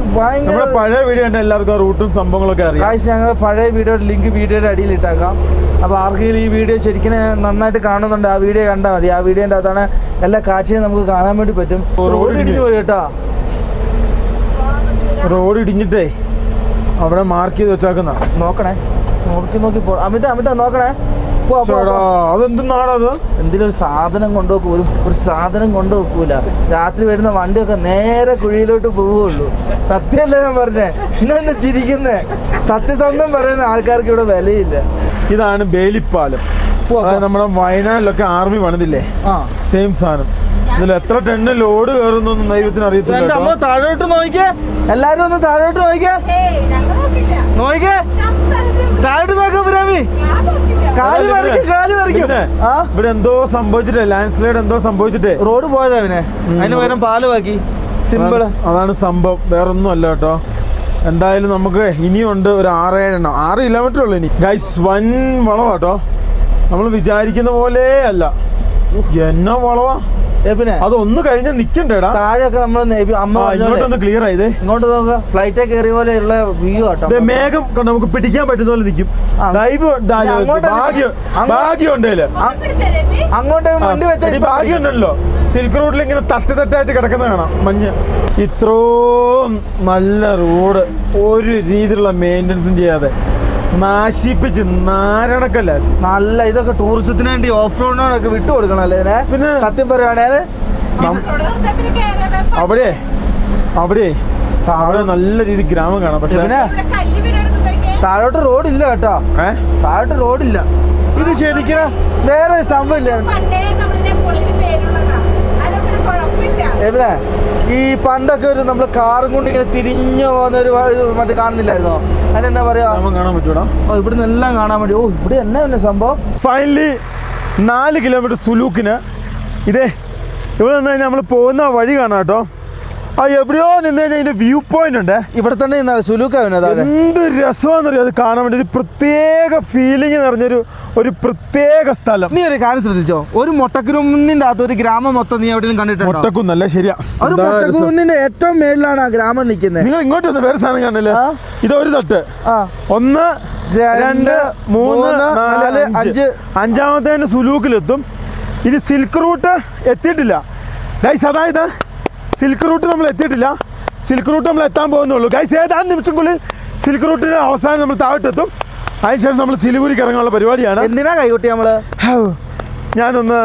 നമ്മുടെ പഴയ വീഡിയോ കണ്ട എല്ലാവർക്കും ആ റൂട്ടും സംഭവങ്ങളൊക്കെ അറിയാം. ഞങ്ങൾ പഴയ വീഡിയോയുടെ ലിങ്ക് വീഡിയോയുടെ അടിയിൽ ഇട്ടാക്കാം. അപ്പോൾ ആർക്കെങ്കിലും ഈ വീഡിയോ ശരിക്കും നന്നായിട്ട് കാണുന്നുണ്ട്, ആ വീഡിയോ കണ്ടാൽ മതി. ആ വീഡിയോൻ്റെ അകത്താണ് എല്ലാ കാഴ്ചയും നമുക്ക് കാണാൻ വേണ്ടി പറ്റും. റോഡ് ഇടിഞ്ഞു പോയി കേട്ടോ. റോഡ് ഇടിഞ്ഞിട്ടേ അവിടെ മാർക്ക് ചെയ്ത് വെച്ചാക്കുന്ന. നോക്കണേ, നോക്കി പോ. അമിത നോക്കണേ. അതെന്താണത്? എന്തെങ്കിലും ഒരു സാധനം കൊണ്ടുവെക്കും. ഒരു സാധനം കൊണ്ടുവെക്കൂല. രാത്രി വരുന്ന വണ്ടിയൊക്കെ നേരെ കുഴിയിലോട്ട് പോവുള്ളൂ. സത്യമല്ലേ ഞാൻ പറഞ്ഞേ? ഇന്നൊന്ന് ചിരിക്കുന്നേ. സത്യസന്ധം പറയുന്ന ആൾക്കാർക്ക് ഇവിടെ വിലയില്ല. ഇതാണ് ബേലിപ്പാലം. അതായത് നമ്മുടെ വയനാട്ടിലൊക്കെ ആർമി പണിതില്ലേ, സെയിം സാധനം. ഇതിൽ എത്ര ടണ്ണ് ലോഡ് കയറുന്നൊന്നും ദൈവത്തിന് അറിയത്തില്ല. താഴോട്ട് നോക്കിയേ, എല്ലാരും ഒന്ന് താഴോട്ട് നോക്കിയേ. താഴോട്ട് നോക്കാം പുരാമി. ഇവിടെ എന്തോ സംഭവിച്ചിട്ടേ, ലാൻഡ് സ്ലൈഡ് എന്തോ സംഭവിച്ചിട്ടേ റോഡ് പോയതാ. പിന്നെ അതിന് പകരം പാലമാക്കി. സിമ്പിൾ. അതാണ് സംഭവം, വേറൊന്നും അല്ല കേട്ടോ. എന്തായാലും നമുക്ക് ഇനിയുണ്ട് ഒരു 6 കിലോമീറ്റർ ഉള്ളു ഇനി. ഗൈസ്, വൻ വളവാട്ടോ. നമ്മൾ വിചാരിക്കുന്ന പോലെ അല്ല. എന്നാ വളവാ. പിന്നെ അതൊന്ന് കഴിഞ്ഞ് നിക്കണ്ടേടാ. താഴെയൊക്കെ നമ്മൾ ഇങ്ങോട്ടൊന്ന് ക്ലിയർ ആയതേ. ഇങ്ങോട്ട് നോക്കുക. ഫ്ലൈറ്റ് കയറിയ പോലെയുള്ള വ്യൂ ആട്ടോ. മേഘം നമുക്ക് പിടിക്കാൻ പറ്റുന്ന പോലെ നിൽക്കും. ഭാഗ്യം ഉണ്ടല്ലോ, അങ്ങോട്ട് വണ്ടി വെച്ചാൽ ഭാഗ്യം ഉണ്ടല്ലോ. സിൽക്ക് റോഡിൽ ഇങ്ങനെ തട്ടായിട്ട് കിടക്കുന്ന കാണാം മഞ്ഞ്. ഇത്രയും നല്ല റോഡ് ഒരു രീതിയിലുള്ള മെയിൻ്റനൻസും ചെയ്യാതെ നാശിപ്പിച്ച് നാരണക്കല്ല. നല്ല ഇതൊക്കെ ടൂറിസത്തിന് വേണ്ടി ഓഫ് റോഡിനൊക്കെ വിട്ടു കൊടുക്കണം അല്ലേ? പിന്നെ സത്യം പറയുകയാണെങ്കിൽ അവിടെ നല്ല രീതി ഗ്രാമം കാണാം. പക്ഷെ താഴോട്ട് റോഡില്ല കേട്ടോ. താഴോട്ട് റോഡില്ല. ഇത് ശരിക്കും വേറെ സംഭവമില്ല. എവിടെ ഈ പണ്ടൊക്കെ ഒരു നമ്മൾ കാറും കൊണ്ട് ഇങ്ങനെ തിരിഞ്ഞു പോകുന്ന ഒരു മറ്റേ കാണുന്നില്ലായിരുന്നോ? അതിനെന്നാ പറയാ, കാണാൻ പറ്റൂടാ. ഇവിടുന്ന് എല്ലാം കാണാൻ വേണ്ടി. ഇവിടെ എന്നാ സംഭവം. ഫൈനലി 4 കിലോമീറ്റർ സുലൂക്കിന് ഇതേ ഇവിടെ നിന്ന് കഴിഞ്ഞാൽ നമ്മൾ പോകുന്ന വഴി കാണാം കേട്ടോ. ആ എവിടെയോ നിന്ന് കഴിഞ്ഞാൽ അതിൻ്റെ വ്യൂ പോയിന്റ് ഉണ്ട്. ഇവിടെ തന്നെ എന്ത് രസമാണെന്നറിയോ അത് കാണാൻ വേണ്ടി. ഒരു പ്രത്യേക ഫീലിംഗ് നിറഞ്ഞൊരു പ്രത്യേക സ്ഥലം. നീ ഒരു കാര്യം ശ്രദ്ധിച്ചോ, ഒരു മൊട്ടക്കുന്നിന്റെ അകത്ത് ഒരു ഗ്രാമം മൊത്തം നീ എവിടെയും കണ്ടിട്ടുണ്ടോ? മൊട്ടക്കുന്നല്ല, ശരിയാ. ഒരു മൊട്ടക്കുന്നിന്റെ ഏറ്റവും മേളിലാണ് ആ ഗ്രാമം നിൽക്കുന്നത്. നിങ്ങൾ ഇങ്ങോട്ട് വന്ന് വേറെ സാധനം കണ്ടില്ലേ? ഇതൊരു തട്ട്. 1 2 3 4 5 അഞ്ചാമത്തെ സുലൂക്കിലെത്തും. ഇത് സിൽക്ക് റൂട്ട് എത്തിയിട്ടില്ല ഗൈസ്. അതായത് സിൽക്ക് റൂട്ട് നമ്മൾ എത്തിയിട്ടില്ല. സിൽക്ക് റൂട്ട് നമ്മൾ എത്താൻ പോകുന്നുള്ളൂ ഗൈസ്. ഏതാനും നിമിഷങ്ങളിൽ സിൽക്ക് റൂട്ടിന് അവസാനം നമ്മൾ താഴോട്ടെത്തും. അതിനുശേഷം നമ്മൾ സിലിഗുരിക്ക് ഇറങ്ങാനുള്ള പരിപാടിയാണ്. എന്തിനാ കൈകൊട്ടി നമ്മള്? ഞാനൊന്ന്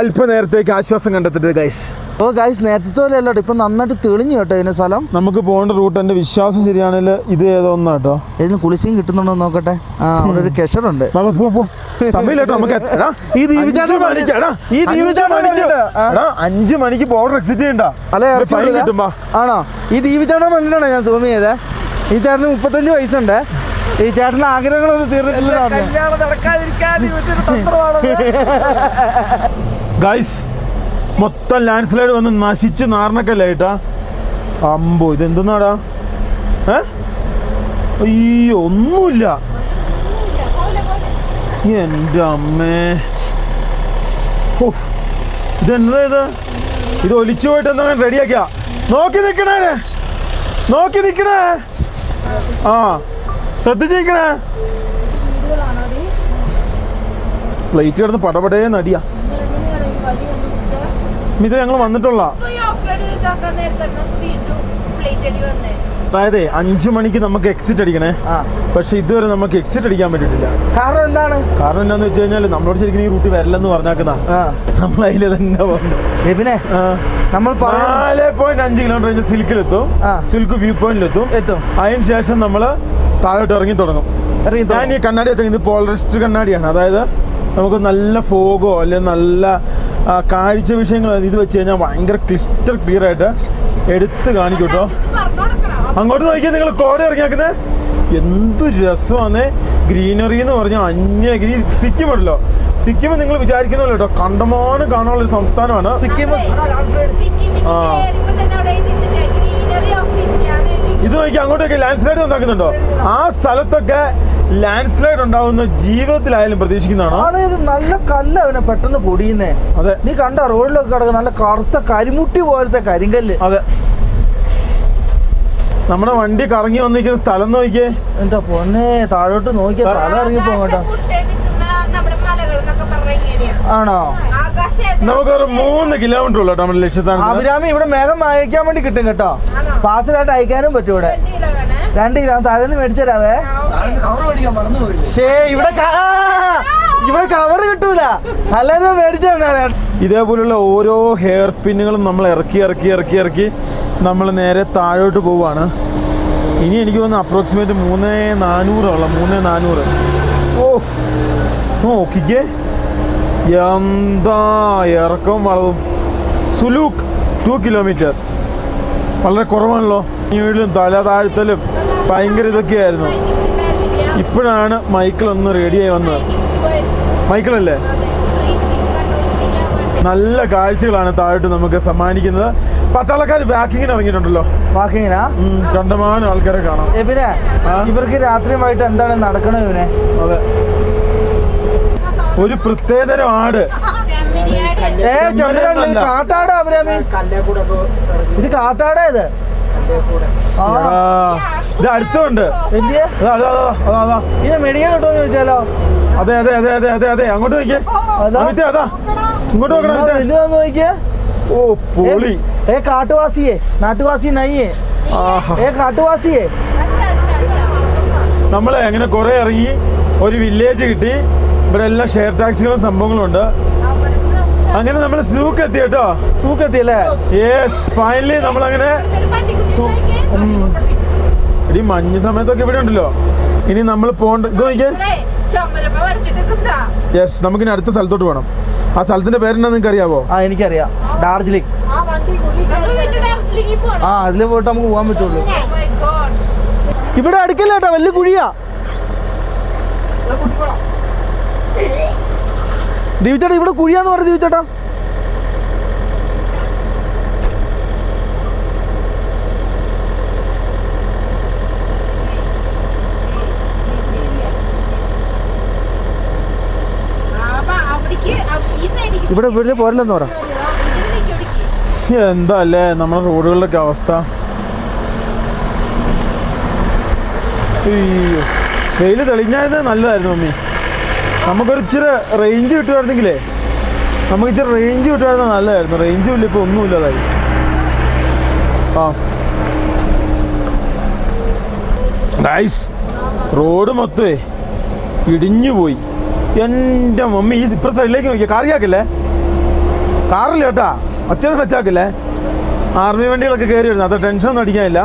അല്പനേരത്തേക്ക് ആശ്വാസം കണ്ടെത്തിട്ട് ഗൈസ്. ഓ ഗൈസ്, നേരത്തെ അല്ലോ ഇപ്പൊ നന്നായിട്ട് തെളിഞ്ഞു കേട്ടോ ഇതിന്റെ സ്ഥലം. നമുക്ക് പോകേണ്ട റൂട്ട് എൻ്റെ വിശ്വാസം ശരിയാണെങ്കിൽ ഇത് ഏതൊന്നാ കേട്ടോ. ഇതിന് കുളിസിയും കിട്ടുന്നുണ്ടോ നോക്കട്ടെ. ആ, അവിടെ ഒരു കെഷറുണ്ട്. സമയമില്ല നമുക്ക്. ഈ 5 മണിക്ക് ബോർഡർ എക്സിറ്റ് ചെയ്യണ്ട. ആണോ? ഈ ദീപിചാട്ടം കണ്ടിട്ടാണോ ഞാൻ സൂം ചെയ്തേ? ഈ ചേട്ടന് 35 വയസ്സുണ്ട്. ഈ ചേട്ടൻ്റെ ആഗ്രഹങ്ങളൊന്നും തീർന്നിട്ടില്ല ഗൈസ്. മൊത്തം ലാൻഡ് സ്ലൈഡ് വന്ന് നശിച്ച് നാർണക്കല്ലായിട്ടാ. അമ്പോ ഇതെന്തെന്നാടാ? അയ്യോ ഒന്നുമില്ല. എൻ്റെ അമ്മേ, ഇതെന്താ ഇത് ഒലിച്ചു പോയിട്ട് എന്താ റെഡിയാക്കിയ? നോക്കി നിക്കണേ. ആ ശ്രദ്ധിച്ചിരിക്കണേ. പ്ലേറ്റ് കിടന്ന് പടപടേ നടിയാ. ഇത് ഞങ്ങൾ വന്നിട്ടുള്ള അതായത് 5 മണിക്ക് നമുക്ക് എക്സിറ്റ് അടിക്കണേ. പക്ഷെ ഇതുവരെ നമുക്ക് എക്സിറ്റ് അടിക്കാൻ പറ്റിയിട്ടില്ല. കാരണം എന്താണ്? കാരണം എന്താന്ന് വെച്ച് കഴിഞ്ഞാൽ നമ്മളോട് ശരിക്കും ഈ റൂട്ട് വരില്ലെന്ന് പറഞ്ഞാക്കുന്ന നമ്മൾ അതിൽ തന്നെ പോകുന്നു. നമ്മൾ 4.5 കിലോമീറ്റർ കഴിഞ്ഞ് സിൽക്കിലെത്തും. Silk view പോയിന്റിലെത്തും. അതിന് ശേഷം നമ്മൾ താഴോട്ട് ഇറങ്ങി തുടങ്ങും. ഞാൻ ഈ കണ്ണാടി വെച്ചാൽ ഇത് പോളറിസ്റ്റ് കണ്ണാടിയാണ്. അതായത് നമുക്ക് നല്ല ഫോഗോ അല്ലെങ്കിൽ നല്ല കാഴ്ച വിഷയങ്ങൾ ഇത് വെച്ച് കഴിഞ്ഞാൽ ഭയങ്കര ക്ലിസ്റ്റർ ക്ലിയർ ആയിട്ട് എടുത്ത് കാണിക്കും കേട്ടോ. അങ്ങോട്ട് നോക്കിയാൽ നിങ്ങൾ കോട ഇറങ്ങിയാക്കുന്നത് എന്ത് രസമാണ്. ഗ്രീനറി എന്ന് പറഞ്ഞാൽ സിക്കിം ഉണ്ടല്ലോ. സിക്കിം നിങ്ങൾ വിചാരിക്കുന്നില്ല കേട്ടോ, കണ്ടമാനം കാണാനുള്ളൊരു സംസ്ഥാനമാണ് സിക്കിം. ഇത് നോക്കി അങ്ങോട്ടൊക്കെ ലാൻഡ് സ്ലൈഡ് ഉണ്ടാക്കുന്നുണ്ടോ? ആ സ്ഥലത്തൊക്കെ ലാൻഡ് സ്ലൈഡ് ഉണ്ടാവുന്ന ജീവിതത്തിലായാലും പ്രതീക്ഷിക്കുന്നതാണോ? അതായത് നല്ല കല്ല് അവനെ പെട്ടെന്ന് പൊടിയുന്നേ. അതെ, നീ കണ്ട റോഡിലൊക്കെ കിടക്കുന്ന നല്ല കറുത്ത കരിമുട്ടി പോലത്തെ കരിങ്കല്ല്. അതെ, നമ്മുടെ വണ്ടി കറങ്ങി വന്നിരിക്കുന്ന സ്ഥലം നോക്കിയേ. എന്താ പൊന്നെ, താഴോട്ട് നോക്കിയാ തല ഇറങ്ങി പോകട്ടോ. ആണോ? നമുക്കൊരു 3 കിലോമീറ്റർ ഉള്ളൂ നമ്മുടെ ലക്ഷ്യസ്ഥാനം. അഭിരാമി, ഇവിടെ മേഘം അയക്കാൻ വേണ്ടി കിട്ടും കേട്ടോ. പാർസലായിട്ട് അയക്കാനും പറ്റും. ഇവിടെ 2 കിലോ താഴേന്ന് മേടിച്ചരാവേ. ഇവിടെ കവർ കിട്ടൂല, അല്ലാതെ മേടിച്ചു. ഇതേപോലുള്ള ഓരോ ഹെയർ പിന്നുകളും നമ്മൾ ഇറക്കി നമ്മൾ നേരെ താഴോട്ട് പോവാണ്. ഇനി എനിക്ക് തോന്നുന്നു അപ്രോക്സിമേറ്റ് 3,400 ഉള്ള 3,400. ഓ നോക്കിക്കേ, എന്താ ഇറക്കവും വളവും. സുലൂക്ക് 2 കിലോമീറ്റർ വളരെ കുറവാണല്ലോ. വീട്ടിലും തല താഴ്ത്തലും ഭയങ്കര ഇതൊക്കെയായിരുന്നു. ഇപ്പോഴാണ് മൈക്കിൾ ഒന്ന് റെഡിയായി വന്നത്. മൈക്കിളല്ലേ? നല്ല കാഴ്ചകളാണ് താഴോട്ട് നമുക്ക് സമ്മാനിക്കുന്നത്. പട്ടാളക്കാർ വാക്കിങ്ങിന് ഇറങ്ങിയിട്ടുണ്ടല്ലോ. വാക്കിങ്ങിനാ? കണ്ടമാനം ആൾക്കാരെ കാണാം. പിന്നെ ഇവർക്ക് രാത്രിയുമായിട്ട് എന്താണ് നടക്കണത് ഇവനെ? അതെ, ഒരു പ്രത്യേകതരം ആട്. കാട്ടാട് അഭിരാമി, ഇത് കാട്ടാടാ. ഇത് അടുത്തുണ്ട്. ഇത് മെഡിക്കൽ കിട്ടുമെന്ന് ചോദിച്ചാലോ? അതെ, അങ്ങോട്ട് നോക്കിയേ. അതാ ഇങ്ങോട്ട് നോക്കിയേ. ഓ പൊളി. കാട്ടുവാസിയെ, നാട്ടുവാസി നയ്യേ. കാട്ടുവാസിയെ നമ്മളെ അങ്ങനെ കുറെ ഇറങ്ങി ഒരു വില്ലേജ് കിട്ടി. ഇവിടെ എല്ലാം ഷെയർ ടാക്സികളും സംഭവങ്ങളും ഉണ്ട്. അങ്ങനെ നമ്മൾ സൂക്ക് എത്തി കേട്ടോ. സൂക്ക് എത്തിയല്ലേ? യെസ്, ഫൈനലി നമ്മളങ്ങനെ. ഇടി മഞ്ഞ് സമയത്തൊക്കെ ഇവിടെ ഉണ്ടല്ലോ. ഇനി നമ്മൾ പോകേണ്ട ഇത് നോക്കിയേ. യെസ്, നമുക്കിനി അടുത്ത സ്ഥലത്തോട്ട് പോകണം. ആ സ്ഥലത്തിന്റെ പേരെന്താ നിങ്ങൾക്ക് അറിയാവോ? എനിക്കറിയാം, ഡാർജിലിംഗ്. അതിൽ പോയിട്ട് നമുക്ക് പോകാൻ പറ്റുള്ളൂ. ഇവിടെ അടുക്കല്ല കേട്ടോ, വലിയ കുഴിയാ. ദീപിച്ചേട്ടാ, ഇവിടെ കുഴിയാന്ന് പറഞ്ഞു. ദീപിച്ചേട്ടാ, ഇവിടെ വീട്ടിൽ പോരില്ലെന്ന് പറ. എന്താ അല്ലേ നമ്മുടെ റോഡുകളുടെയൊക്കെ അവസ്ഥ. അയ്യോ, വെയിൽ തെളിഞ്ഞായിരുന്നത് നല്ലതായിരുന്നു മമ്മി. നമുക്കൊരു ഇച്ചിരി റേഞ്ച് കിട്ടുമായിരുന്നെങ്കിലേ നല്ലതായിരുന്നു. റേഞ്ചും ഇല്ല, ഇപ്പോൾ ഒന്നുമില്ലതായി. ആ ഗൈസ്, റോഡ് മൊത്തമേ ഇടിഞ്ഞു പോയി. എൻ്റെ മമ്മി ഈ ഇപ്പുറത്തെ സൈഡിലേക്ക് നോക്കിയാൽ കാറിയാക്കില്ലേ, കാറില്ല കേട്ടാ, ഒച്ചയൊന്നും വെച്ചാക്കില്ലേ. ആർമി വണ്ടികളൊക്കെ കയറി വരുന്നത്, അത്ര ടെൻഷനൊന്നും അടിക്കാനില്ല.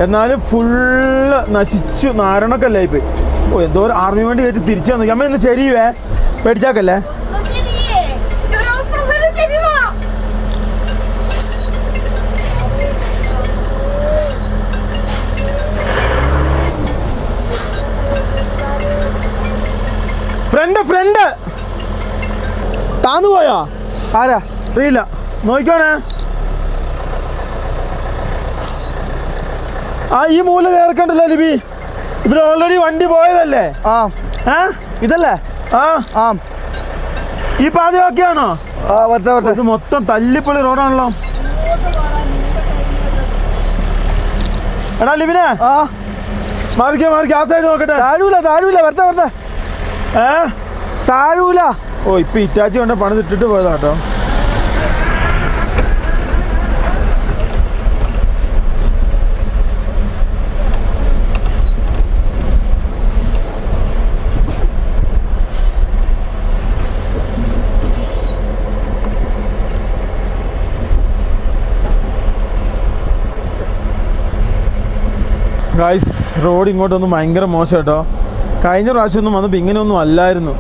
എന്നാലും ഫുള്ള് നശിച്ചു നാരണക്കല്ലേ പോയി. ഓ, എന്തോ ഒരു ആർമി വണ്ടി കയറ്റി തിരിച്ചു വന്നു. അമ്മ ഇന്ന് ചെരിയുവേ, പേടിച്ചാക്കല്ലേ. ഫ്രണ്ട് താന്നു പോയോ? ആരാ അറിയില്ല, നോക്കിക്കോണേ. ആ ഈ മൂല ചേർക്കണ്ടല്ലോ ലിബി, ഇവിടെ ഓൾറെഡി വണ്ടി പോയതല്ലേ. ആ ഇതല്ലേ? ആ ഈ പാത ഓക്കെയാണോ? വരട്ടെ. മൊത്തം തല്ലിപ്പൊളി റോഡാണല്ലോ. എടാ ലിബിനെ, മാറിക്ക, ആ സൈഡ് നോക്കട്ടെ. താഴൂല വരട്ടെ. താഴൂല. ഓ, ഇപ്പൊ ഇറ്റാച്ചി കൊണ്ട് പണി ഇട്ടിട്ട് പോയതാ കേട്ടോ. ഗൈസ്, റോഡ് ഇങ്ങോട്ടൊന്നും ഭയങ്കര മോശം കേട്ടോ. കഴിഞ്ഞ പ്രാവശ്യം ഒന്നും വന്നപ്പോൾ ഇങ്ങനെയൊന്നും അല്ലായിരുന്നു.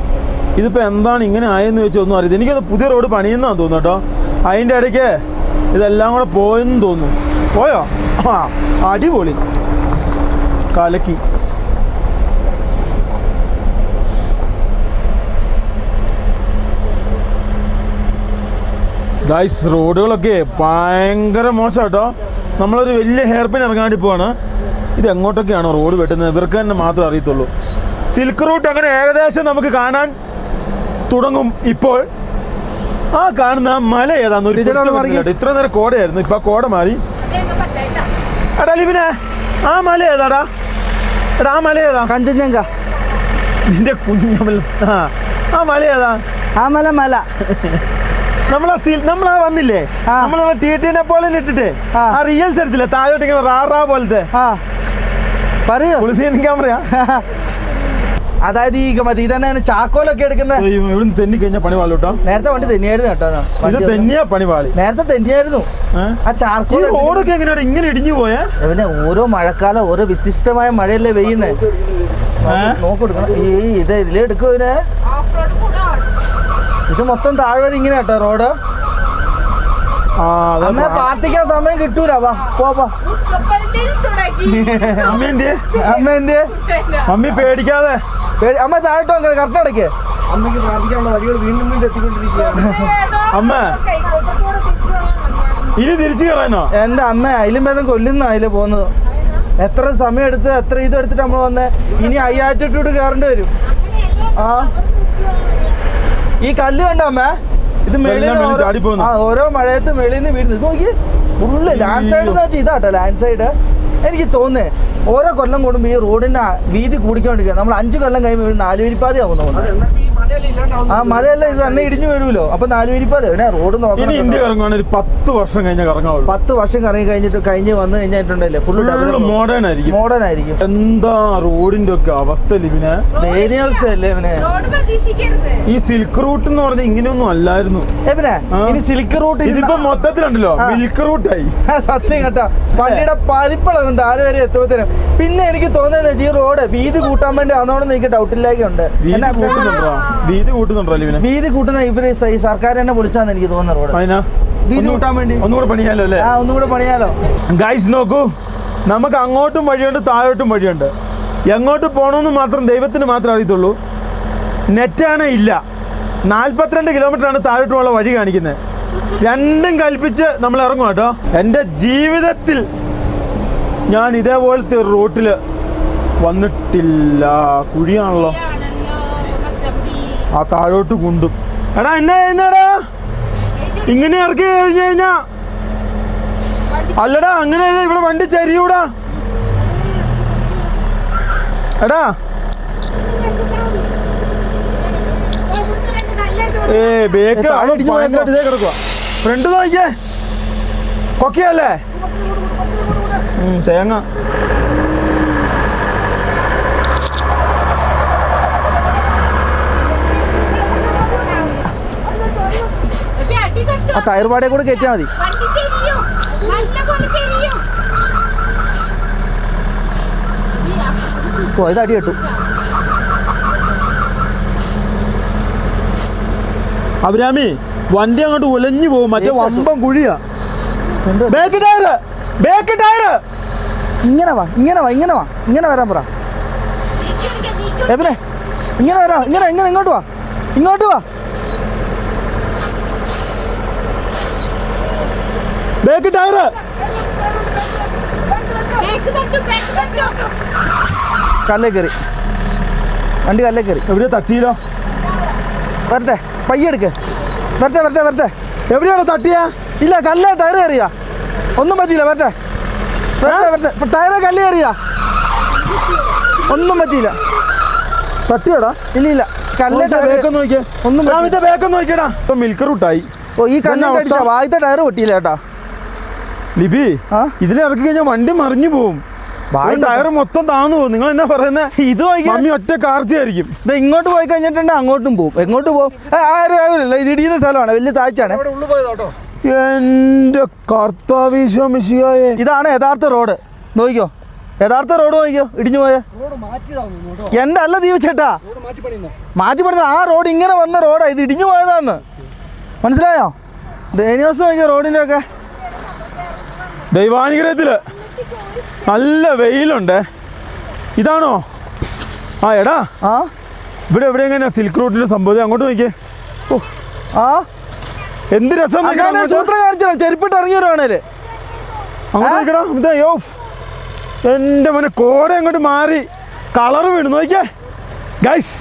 ഇതിപ്പോൾ എന്താണ് ഇങ്ങനെ ആയെന്ന് ചോദിച്ചാൽ ഒന്നും അറിയില്ല. എനിക്കത് പുതിയ റോഡ് പണിയുന്നതാന്ന് തോന്നുന്നു കേട്ടോ. അതിൻ്റെ ഇടയ്ക്ക് ഇതെല്ലാം കൂടെ പോയെന്ന് തോന്നുന്നു. പോയോ? ആ, അടിപൊളി, കലക്കി. ഗൈസ്, റോഡുകളൊക്കെ ഭയങ്കര മോശം കേട്ടോ. നമ്മളൊരു വലിയ ഹെയർ പിൻ ഇറങ്ങാൻ വേണ്ടി പോവാണ്. ഇത് എങ്ങോട്ടൊക്കെയാണോ റോഡ് വെട്ടുന്നത് ഇവർക്ക് തന്നെ മാത്രമേ അറിയത്തുള്ളൂ. സിൽക്ക് റൂട്ട് അങ്ങനെ ഏകദേശം നമുക്ക് കാണാൻ തുടങ്ങും. ഇപ്പോൾ ആ കാണുന്ന മല ഏതാന്ന് ഇത്ര നേരം കോടയായിരുന്നു, ഇപ്പൊ ആ കോട മാറി. എടാ ലിബിനെ, ആ മല ഏതാടാ? എടാ ആ മല ഏതാ? കഞ്ചൻജംഗ. നിന്റെ കുഞ്ഞമല. ആ മല ഏതാ? ആ മല നമ്മളാ വന്നില്ലേ, നമ്മളെ ടീറ്റിനെ പോലെ ഇട്ടിട്ട് ആ റിയൽസ് എടുത്തില്ലേ താഴോട്ട് ഇങ്ങനെ റാ പോലത്തെ. പറയൂ. ക്യാമറയാ? അതായത് ഈ മറ്റേ ഇതന്നെ ചാക്കോലൊക്കെ എടുക്കുന്നത്. ഇവിടെ തെന്നി കഴിഞ്ഞാൽ പണി പാളി കേട്ടോ. നേരത്തെ വണ്ടി തെന്നിയായിരുന്നു കേട്ടോ. ഇത് തെന്നിയാ പണി പാളി. നേരത്തെ തെന്നിയായിരുന്നു. ആ ചാർക്കോൾ റോഡൊക്കെ എങ്ങനെയാണ് ഇങ്ങനെ ഇടിഞ്ഞു പോയാ? പിന്നെ ഓരോ മഴക്കാലം ഓരോ വ്യത്യസ്തമായ മഴയല്ലേ പെയ്യുന്നേ. നോക്കിയെടുക്കണം. ഇത് ഇതിലേ എടുക്കുവേ. ഇത് മൊത്തം താഴ്വഴി ഇങ്ങനെ കേട്ടോ റോഡ്. അമ്മ പ്രാർത്ഥിക്കാൻ സമയം കിട്ടൂല. വാ പോവാ. മമ്മി പേടിക്കാതെ. അമ്മ താഴോട്ടോ കറക്റ്റ് അടയ്ക്ക്. അമ്മയ്ക്ക് പ്രാർത്ഥിക്കാനുള്ള വഴികൾ വീണ്ടും എത്തിക്കൊണ്ടിരിക്കുകയാണ്. അമ്മ ഇനി തിരിച്ചു കയറാനോ? എൻ്റെ അമ്മ അതിലും ഭേദം കൊല്ലുന്ന അതിൽ പോകുന്നത്. എത്ര സമയം എടുത്ത് എത്ര എടുത്തിട്ട് നമ്മൾ വന്ന് ഇനി അയ്യാറ്റിട്ടൂട് കയറേണ്ടി വരും. ആ ഈ കല്ല് കണ്ടോ അമ്മ? ഇത് ഓരോ മഴയത്ത് മേളിൽ നിന്ന് വീഴുന്നു. ഇത് നോക്കി ഫുള്ള് ലാൻഡ് സൈഡ് എന്ന് വെച്ചാൽ ഇതാട്ടോ ലാൻഡ് സൈഡ്. എനിക്ക് തോന്നുന്നേ ഓരോ കൊല്ലം കൂടുമ്പോൾ ഈ റോഡിന്റെ വീതി കൂടിക്കൊണ്ടിരിക്കുക. നമ്മൾ 5 കൊല്ലം കഴിയുമ്പോൾ 4 വരിപ്പാതി ആവും തോന്നുന്നു. ആ മലയല്ല ഇത് തന്നെ ഇടിഞ്ഞു വരുമല്ലോ. അപ്പൊ 4 വരിപ്പാതി റോഡ് നോക്കണം. ഇന്ത്യ കറങ്ങുവാണ് ഒരു 10 വർഷം കഴിഞ്ഞ കറങ്ങാവുള്ളൂ. 10 വർഷം കഴിഞ്ഞ് വന്നു കഴിഞ്ഞിട്ടുണ്ടല്ലേ ഫുള്ള് മോഡേൺ ആയിരിക്കും. എന്താ റോഡിന്റെ ഒക്കെ അവസ്ഥ ലിബിനെ? ദയനീയാവസ്ഥയല്ലേ ഇവനെ? ഈ സിൽക്ക് റൂട്ട് എന്ന് പറഞ്ഞാൽ ഇങ്ങനെയൊന്നും അല്ലായിരുന്നു. ഇനി സിൽക്ക് റൂട്ട് ഇതിപ്പോ മൊത്തത്തിലുണ്ടല്ലോ മിൽക്ക് റൂട്ടായി. സത്യം കേട്ടോ. വണ്ടിയുടെ പരിപ്പളവും താഴെ വരെ എത്തുമ്പോഴത്തേനും. പിന്നെ എനിക്ക് തോന്നുന്നത് ഈ റോഡ് വീതി കൂട്ടാൻ വേണ്ടി ആണോന്ന് എനിക്ക് ഡൗട്ടില്ലാക്കുണ്ട്. വീതി കൂട്ടുന്ന ഇവര് ഈ സർക്കാർ തന്നെ വിളിച്ചാന്ന് എനിക്ക് തോന്നുന്ന റോഡ് വീതി കൂട്ടാൻ വേണ്ടി. ഒന്നുകൂടെ പണിയാലോ അല്ലേ? ഒന്നുകൂടെ പണിയാലോ. ഗൈസ് നോക്കൂ, നമുക്ക് അങ്ങോട്ടും വഴിയുണ്ട് താഴോട്ടും വഴിയുണ്ട്. എങ്ങോട്ട് പോകണമെന്ന് മാത്രം ദൈവത്തിന് മാത്രമേ അറിയത്തുള്ളൂ. നെറ്റാണ് ഇല്ല. 42 കിലോമീറ്ററാണ് താഴോട്ടുള്ള വഴി കാണിക്കുന്നത്. രണ്ടും കൽപ്പിച്ച് നമ്മൾ ഇറങ്ങും കേട്ടോ. എൻ്റെ ജീവിതത്തിൽ ഞാൻ ഇതേപോലത്തെ റോട്ടിൽ വന്നിട്ടില്ല. കുഴിയാണല്ലോ, ആ താഴോട്ട് കുണ്ടും. എടാ എന്നാ ചെയ്യുന്നടാ ഇങ്ങനെ ഇറക്കി കഴിഞ്ഞു കഴിഞ്ഞാ അല്ലടാ അങ്ങനെ ഇവിടെ വണ്ടി ചരിയൂടാ എടാ ബേക്ക് കിടക്കുക ഫ്രണ്ട് നോക്കിയേ കൊക്കയല്ലേ തേങ്ങ ആ ടയർ പാടേ കൂടെ കയറ്റിയാൽ മതി. ഓ ഇത് അടി കിട്ടും. അഭിരാമി വണ്ടി അങ്ങോട്ട് ഉലഞ്ഞു പോകും മറ്റേ വമ്പം കുഴിയാ ബേക്ക് ടയർ ഇങ്ങനെ വാ ഇങ്ങനെ വരാൻ പറ എബിനെ ഇങ്ങനെ വരാം ഇങ്ങനെ ഇങ്ങോട്ട് വാ ബേക്ക് ടയർ കല്ലേ കയറി വണ്ടി കല്ലേ കയറി. എവിടെ തട്ടിയില്ലോ വരട്ടെ പയ്യെ എടുക്ക് വരട്ടെ എവിടെയാണോ തട്ടിയാ ഇല്ല കല്ലേ ടയർ കയറിയാ ഒന്നും പറ്റിയില്ല വരട്ടെ ടയറെ കല്ല് കയറിയാ ഒന്നും പറ്റിയില്ല. തട്ടിയോടാ ഇല്ല കല്ലേ ബേക്കൊന്ന് നോക്കിയേ ഒന്നും ബേക്കൊന്ന് നോക്കിയടാ ഇപ്പൊ മിൽക്ക് റൂട്ടായി. ഓ ഈ കല്ല് വായത്തെ ടയർ പൊട്ടിയില്ല കേട്ടാ ലിബി ഇതിലിറക്കി കഴിഞ്ഞാൽ വണ്ടി മറിഞ്ഞു പോവും ടയർ മൊത്തം താന്നു പോകും. നിങ്ങൾ എന്നാ പറയുന്നത് ഇത് മമ്മി ഒറ്റ കാർച്ചയായിരിക്കും. ഇത് ഇങ്ങോട്ട് പോയി കഴിഞ്ഞിട്ടുണ്ടെങ്കിൽ അങ്ങോട്ടും പോകും എങ്ങോട്ട് പോകും ആരും ഇത് ഇടിയുന്ന സ്ഥലമാണ് വലിയ താഴ്ചയാണ്. എന്റെ കർത്താവിശോമിശിയായേ ഇതാണ് യഥാർത്ഥ റോഡ് നോക്കിക്കോ ഇടിഞ്ഞു പോയ എന്റെ അല്ല ദീപച്ചേട്ടാ മാറ്റി പണിത ആ റോഡ് ഇങ്ങനെ വന്ന റോഡാ ഇത് ഇടിഞ്ഞു പോയതാന്ന് മനസ്സിലായോ. ദൈന്യവസ്ഥ നോക്കിയോ റോഡിന്റെ ഒക്കെ. ദൈവാനുഗ്രഹത്തില് നല്ല വെയിലുണ്ട്. ഇതാണോ ആ എടാ ഇവിടെ എവിടെ എങ്ങനെയാ സിൽക്ക് റൂട്ടിന്റെ സംഭവം അങ്ങോട്ട് നോക്കിയേ. എന്ത് രസം സൂത്രം കാണിച്ചാ ചെരുപ്പിട്ട് ഇറങ്ങി വരുവാണേല് അങ്ങോട്ട് നോക്കടാ. യോ എൻ്റെ മോനെ കോട അങ്ങോട്ട് മാറി കളറ് വീണു നോക്കിയേ ഗൈസ്.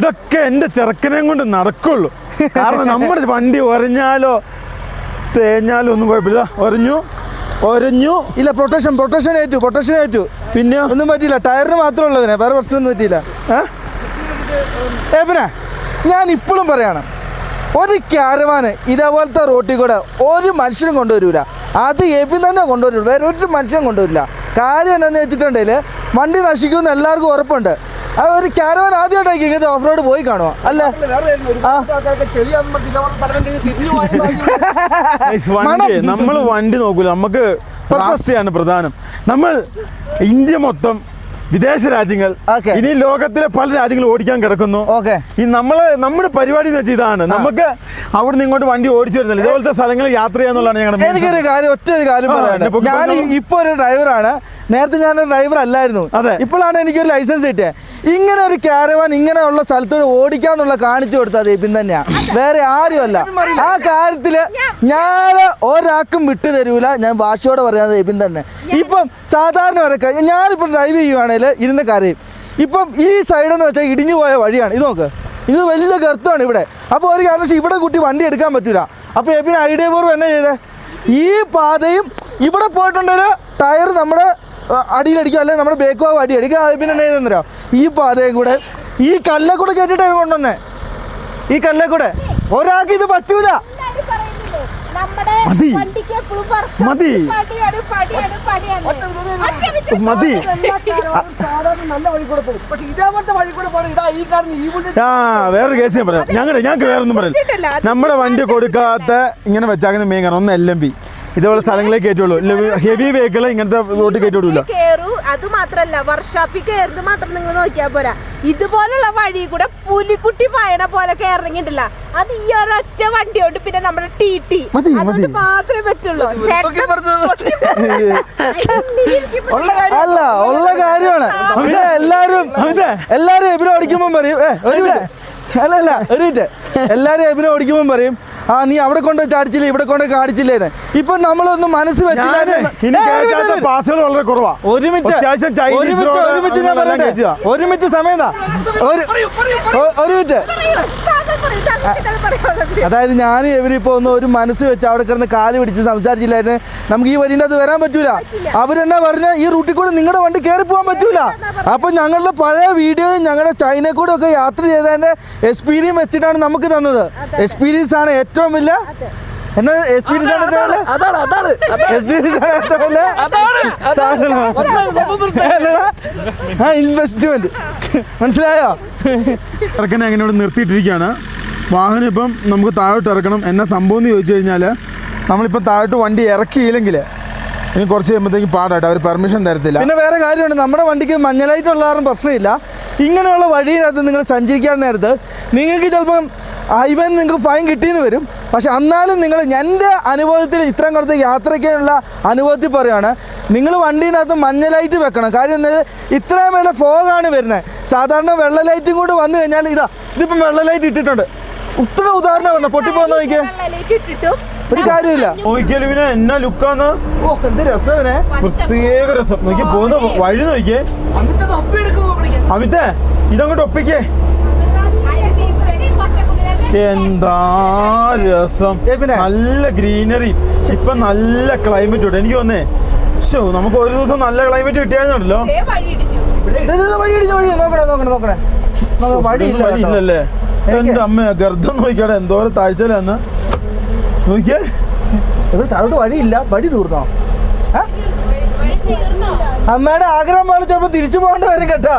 ഇതൊക്കെ എൻ്റെ ചെറുക്കനെ കൊണ്ട് നടക്കുള്ളൂ. കാരണം നമ്മുടെ വണ്ടി ഒരഞ്ഞാലോ തേഞ്ഞാലോ ഒന്നും കുഴപ്പമില്ല. ഒരഞ്ഞു ഇല്ല പ്രൊട്ടക്ഷൻ ഏറ്റു പിന്നെ ഒന്നും പറ്റിയില്ല. ടയറിന് മാത്രമേ ഉള്ളതിനെ വേറെ പ്രശ്നമൊന്നും പറ്റിയില്ല. പിന്നെ ഞാൻ ഇപ്പോഴും പറയാണ് ഒരു ക്യാരവാന് ഇതേപോലത്തെ റോട്ടിൽ കൂടെ ഒരു മനുഷ്യനും കൊണ്ടുവരില്ല. അത് എബിൻ തന്നെ കൊണ്ടുവരില്ല, വേറെ ഒരു മനുഷ്യനും കൊണ്ടുവരില്ല. കാര്യം എന്താണെന്ന് വെച്ചിട്ടുണ്ടെങ്കിൽ വണ്ടി നശിക്കുമെന്ന് എല്ലാവർക്കും ഉറപ്പുണ്ട്. ആ ഒരു ക്യാരവാൻ ആദ്യമായിട്ടായിരിക്കും ഇങ്ങനത്തെ ഓഫ് റോഡ് പോയി കാണുമോ അല്ലേ? നമ്മൾ വണ്ടി നോക്കൂല, നമുക്ക് പ്രാപ്തിയാണ് പ്രധാനം. നമ്മൾ ഇന്ത്യ മൊത്തം വിദേശ രാജ്യങ്ങൾ ഇനി ലോകത്തിലെ പല രാജ്യങ്ങളും ഓടിക്കാൻ കിടക്കുന്നു. ഈ നമ്മുടെ പരിപാടി എന്ന് വെച്ചാൽ ഇതാണ്. നമുക്ക് അവിടെ നിന്ന് ഇങ്ങോട്ട് വണ്ടി ഓടിച്ചു വരുന്നില്ല. ഇതുപോലത്തെ സ്ഥലങ്ങളിൽ യാത്ര ചെയ്യാന്നുള്ളതാണ് ഞങ്ങളുടെ. എനിക്കൊരു കാര്യം ഒറ്റൊരു കാര്യം പറയാം. ഞാൻ ഇപ്പൊ ഒരു ഡ്രൈവറാണ്. നേരത്തെ ഞാനൊരു ഡ്രൈവർ അല്ലായിരുന്നു. ഇപ്പോഴാണ് എനിക്കൊരു ലൈസൻസ് കിട്ടിയത്. ഇങ്ങനെ ഒരു ക്യാരവാൻ ഇങ്ങനെയുള്ള സ്ഥലത്തോട് ഓടിക്കാന്നുള്ള കാണിച്ചു കൊടുത്തത് എബിൻ തന്നെയാ, വേറെ ആരുമല്ല. ആ കാര്യത്തില് ഞാൻ ഒരാൾക്കും വിട്ടു തരൂല. ഞാൻ ഭാഷയോടെ പറയാതെ എബിൻ തന്നെ. ഇപ്പം സാധാരണ വരക്കെ ഞാനിപ്പം ഡ്രൈവ് ചെയ്യുവാണെങ്കിൽ ഇരുന്ന് കരയും. ഇപ്പം ഈ സൈഡെന്ന് വെച്ചാൽ ഇടിഞ്ഞു പോയ വഴിയാണ്. ഇത് നോക്ക്, ഇത് വലിയ ഗർത്തമാണ് ഇവിടെ. അപ്പോൾ ഒരു കാരണം ഇവിടെ കുട്ടി വണ്ടി എടുക്കാൻ പറ്റൂല. അപ്പോൾ എബിൻ ഐഡിയ പൂർവ്വം എന്നാ ചെയ്തേ, ഈ പാതയും ഇവിടെ പോയിട്ടുണ്ടെങ്കിൽ ടയർ നമ്മുടെ അടിയിലടിക്കുക, അല്ലെങ്കിൽ നമ്മുടെ ബേക്ക് ഭാഗം അടിയടിക്കുക. പിന്നെ എന്നാ ചെയ്തെന്നോ, ഈ പാതയും കൂടെ ഈ കല്ലെ കൂടെ കേട്ടിട്ട് കൊണ്ടുവന്നേ. ഈ കല്ലെ കൂടെ ഒരാൾക്ക് ഇത് പറ്റൂല. മതി വേറൊരു കേസ് ഞാൻ പറയാം. ഞങ്ങൾക്ക് വേറൊന്നും പറയില്ല. നമ്മുടെ വണ്ടി കൊടുക്കാത്ത ഇങ്ങനെ വെച്ചാക്കുന്ന മെയിൻ കാരണം ഒന്ന് LMB ഇതേപോലെ സ്ഥലങ്ങളെ കയറ്റുള്ളൂ. ഹെവി വെഹിക്കിൾ ഇങ്ങനത്തെ റോഡ് കയറ്റുള്ളൂ. അത് മാത്രല്ല വർക്ക്ഷോപ്പിൽ കയറുന്നത് മാത്രം നിങ്ങൾ നോക്കിയാൽ പോരാ, ഇതുപോലുള്ള വഴി കൂടെ പുലിക്കുട്ടി പായണ പോലെ കയറിങ്ങിട്ടില്ല. അത് ഈ ഒരൊറ്റ വണ്ടിയോണ്ട് പിന്നെ നമ്മുടെ TT അതുകൊണ്ട് മാത്രമേ പറ്റുള്ളൂ. അല്ല ഉള്ള കാര്യമാണ്. എല്ലാരും എബിനെ ഓടിക്കുമ്പോൾ പറയും എല്ലാരും എബിനെ ഓടിക്കുമ്പോൾ പറയും നീ അവിടെ കൊണ്ട് ചാടിച്ചില്ലേ ഇവിടെ കൊണ്ട് കാണിച്ചില്ലേന്ന്. ഇപ്പൊ നമ്മളൊന്നും മനസ്സ് വെച്ചില്ല. വളരെ കുറവാ. ഒരു മിനിറ്റ് സമയം ഒരു മിനിറ്റ് അതായത് ഞാനും ഇവരിപ്പോ ഒന്ന് ഒരു മനസ്സ് വെച്ച് അവിടെ കിടന്ന് കാല് പിടിച്ച് സംസാരിച്ചില്ലായിരുന്നു നമുക്ക് ഈ വരിൻ്റെ അത് വരാൻ പറ്റൂല. അവരെന്നാ പറഞ്ഞ ഈ റൂട്ടിൽ കൂടെ നിങ്ങളുടെ വണ്ടി കയറി പോകാൻ പറ്റൂല. അപ്പൊ ഞങ്ങളുടെ പഴയ വീഡിയോയും ഞങ്ങളുടെ ചൈനയിൽ കൂടെ ഒക്കെ യാത്ര ചെയ്തതിന്റെ എക്സ്പീരിയൻസ് വെച്ചിട്ടാണ് നമുക്ക് തന്നത്. എക്സ്പീരിയൻസ് ആണ് ഏറ്റവും വലിയ എന്നാ എക്സ്പീരിയൻസ് ആണ് ഏറ്റവും വലിയ എക്സ്പീരിയൻസ് ആണ് ഏറ്റവും വലിയ ഇൻവെസ്റ്റ്മെന്റ്. മനസ്സിലായോ? ഇറക്കനെ അങ്ങനെ ഇവിടെ നിർത്തിയിട്ടിരിക്കുകയാണ്. വാഹനം ഇപ്പം നമുക്ക് താഴോട്ട് ഇറക്കണം. എന്നാ സംഭവം എന്ന് ചോദിച്ചു കഴിഞ്ഞാൽ നമ്മളിപ്പോൾ താഴോട്ട് വണ്ടി ഇറക്കിയില്ലെങ്കിൽ ഇനി കുറച്ച് കഴിയുമ്പോഴത്തേക്ക് പാടായിട്ട് അവർ പെർമിഷൻ തരത്തില്ല. പിന്നെ വേറെ കാര്യമുണ്ട്, നമ്മുടെ വണ്ടിക്ക് മഞ്ഞ ഉള്ള കാരണം പ്രശ്നമില്ല. ഇങ്ങനെയുള്ള വഴിയിനകത്ത് നിങ്ങൾ സഞ്ചരിക്കാൻ നേരത്ത് നിങ്ങൾക്ക് ചിലപ്പം ഹൈവേന്ന് നിങ്ങൾക്ക് ഫൈൻ കിട്ടിയെന്ന് വരും. പക്ഷെ എന്നാലും നിങ്ങൾ എൻ്റെ അനുഭവത്തിൽ ഇത്രയും കാലത്ത് യാത്രയ്ക്കുള്ള അനുഭവത്തിൽ പറയുകയാണ്, നിങ്ങൾ വണ്ടീനകത്ത് മഞ്ഞ ലൈറ്റ് വെക്കണം. കാര്യം എന്നാൽ ഇത്രയും വേല ഫോഗാണ് വരുന്നത്. സാധാരണ വെള്ള ലൈറ്റും കൂടി വന്നു കഴിഞ്ഞാൽ ഇതിപ്പം വെള്ള ലൈറ്റ് ഇട്ടിട്ടുണ്ട്. ഉത്തരം ഉദാഹരണം പൊട്ടിപ്പോന്ന് നോക്കിയേ, ഒരു കാര്യമില്ല. നോക്കിയാൽ ഇവനെ എന്നാ ലുക്കാന്ന്. ഓ എന്ത് രസവനെ, പ്രത്യേക രസം. നോക്കി പോകുന്ന വഴി നോക്കിയേ. അമിതേ ഇതങ്ങോട്ട് ഒപ്പിക്കേ. എന്താ രസം, നല്ല ഗ്രീനറി. ഇപ്പൊ നല്ല ക്ലൈമറ്റ് ഉണ്ട്. എനിക്ക് തോന്നേ നമുക്ക് ഒരു ദിവസം നല്ല ക്ലൈമറ്റ് കിട്ടിയായിരുന്നല്ലോ. വഴിയില്ലല്ലേ? എന്റെ അമ്മ ഗർഭം നോക്കിയാടെ എന്തോരം താഴ്ചയിലാന്ന് നോക്കിയേ. ഇവിടെ താഴോട്ട് വഴിയില്ല, വഴി തീർന്നോ? അമ്മയുടെ ആഗ്രഹം പോലെ ചിലപ്പോ തിരിച്ചു പോകേണ്ട വരും കേട്ടാ.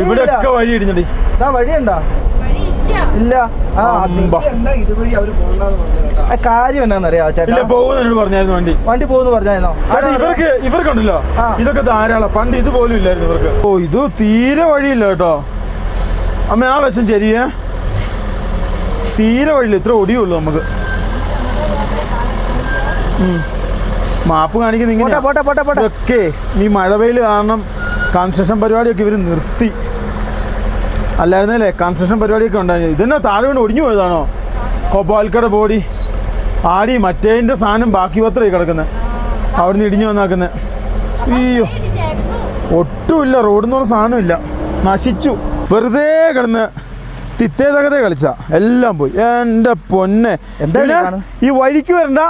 ഇവിടെയൊക്കെ വഴി ഇടിഞ്ഞടി. വഴിയുണ്ടോ? ഇല്ല. കാര്യം എന്നാന്നറിയാ ചേട്ടാ, പോകുന്നതിനോട് പറഞ്ഞായിരുന്നു വണ്ടി പോകുന്നു പറഞ്ഞായിരുന്നോ? ഇവർക്കുണ്ടല്ലോ ഇതൊക്കെ ധാരാളം. പണ്ട് ഇതുപോലും ഇല്ലായിരുന്നു ഇവർക്ക്. ഓ ഇത് തീരെ വഴിയില്ല കേട്ടോ അമ്മ. ആ വശം ശരിയേ, തീരെ വഴിയില്ല. ഇത്ര ഒടിയുള്ളൂ നമുക്ക്. മാപ്പ് കാണിക്കുന്ന ഇങ്ങനെയൊക്കെ ഈ മഴവെയിൽ കാരണം കൺസ്ട്രക്ഷൻ പരിപാടിയൊക്കെ ഇവർ നിർത്തി. അല്ലായിരുന്നല്ലേ കൺസ്ട്രക്ഷൻ പരിപാടിയൊക്കെ ഉണ്ടായിരുന്നു. ഇതെന്നാ താഴെ കൊണ്ട് ഒടിഞ്ഞു പോയതാണോ? കൊപ്പാൽക്കട ബോഡി ആടി മറ്റേതിൻ്റെ സാധനം ബാക്കി പത്രമായി കിടക്കുന്നത്, അവിടെ നിന്ന് ഇടിഞ്ഞു വന്നാക്കുന്നത്. അയ്യോ ഒട്ടുമില്ല, റോഡിൽ നിന്ന് പറഞ്ഞ സാധനമില്ല, നശിച്ചു. വെറുതെ കിടന്ന് തിത്തേ തകതേ കളിച്ച എല്ലാം പോയി. എൻ്റെ പൊന്നെ, എന്താ ഈ വഴിക്ക് വരണ്ട.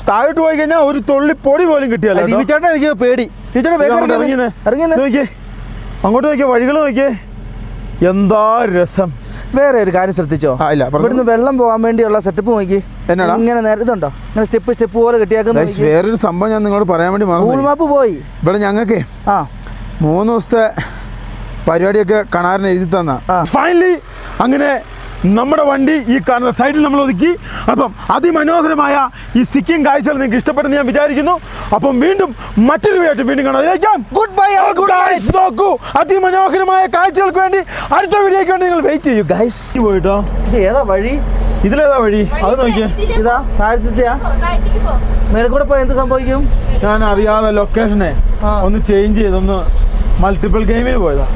താഴോട്ട് പോയി കഴിഞ്ഞാൽ ഒരു തുള്ളി പൊടി പോലും കിട്ടിയല്ലോ. എനിക്ക് പേടി. നോക്കിയേ അങ്ങോട്ട് നോക്കിയേ, വഴികൾ നോക്കിയേ, എന്താ രസം. വേറെ ഒരു കാര്യം ശ്രദ്ധിച്ചോ? ഇല്ല, ഇവിടുന്ന് വെള്ളം പോകാൻ വേണ്ടിയുള്ള സെറ്റപ്പ് നോക്കി. എന്നാ ഇങ്ങനെ നേരെ ഇതുണ്ടോ, ഇങ്ങനെ സ്റ്റെപ്പ് പോലെ കെട്ടിയാക്കുന്ന വേറൊരു സംഭവം ഞാൻ നിങ്ങളോട് പറയാൻ വേണ്ടി ഗൂഗിൾ മാപ്പ് പോയി. ഇവിടെ ഞങ്ങൾക്ക് 3 ദിവസത്തെ പരിപാടിയൊക്കെ കാണാറിന് എഴുതി തന്ന. ഫൈനലി അങ്ങനെ നമ്മുടെ വണ്ടി ഈ കാണുന്ന സൈഡിൽ നമ്മൾ ഒതുക്കി. അപ്പം അതിമനോഹരമായ ഈ സിക്കിം കാഴ്ചകൾ നിങ്ങൾക്ക് ഇഷ്ടപ്പെട്ടെന്ന് ഞാൻ വിചാരിക്കുന്നു. അപ്പം വീണ്ടും മറ്റൊരു വീഡിയോ വീണ്ടും കാണാം. Good bye. നോക്കൂ, അതിമനോഹരമായ കാഴ്ചകൾക്ക് വേണ്ടി അടുത്ത വീഡിയോയ്ക്ക് വേണ്ടി നിങ്ങൾ വെയിറ്റ് ചെയ്യൂ ഗൈസ്. പോയിട്ടോ ഏതാ വഴി? ഇതിലേതാ വഴി? അത് നോക്കിയേ. ഇതാ താഴത്തെത്തിയാ മേലെ കൂടെ പോയി എന്ത് സംഭവിക്കും? ഞാൻ അറിയാതെ ലൊക്കേഷനെ ഒന്ന് ചേഞ്ച് ചെയ്തൊന്ന് മൾട്ടിപ്പിൾ ഗെയിമിൽ പോയതാ.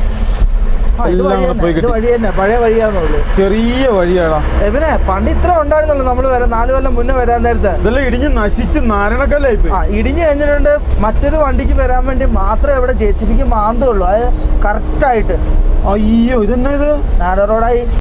പഴയ വഴിയാന്നുള്ളൂ, ചെറിയ വഴിയാടാ. എവനെ പണ്ട് ഇത്ര ഉണ്ടായിരുന്നുള്ളൂ. നമ്മൾ 4 കൊല്ലം മുന്നേ വരാൻ നേരത്തെ ഇതെല്ലാം ഇടിഞ്ഞ് നശിച്ച് നാരണക്കല്ലായി. ഇടിഞ്ഞ് കഴിഞ്ഞിട്ടുണ്ട്. മറ്റൊരു വണ്ടിക്ക് വരാൻ വേണ്ടി മാത്രമേ ഇവിടെ JCBക്ക് മാന്തുള്ളൂ. അത് കറക്റ്റായിട്ട്. അയ്യോ ഇതെന്നാ ഇത്? നാട റോഡായി.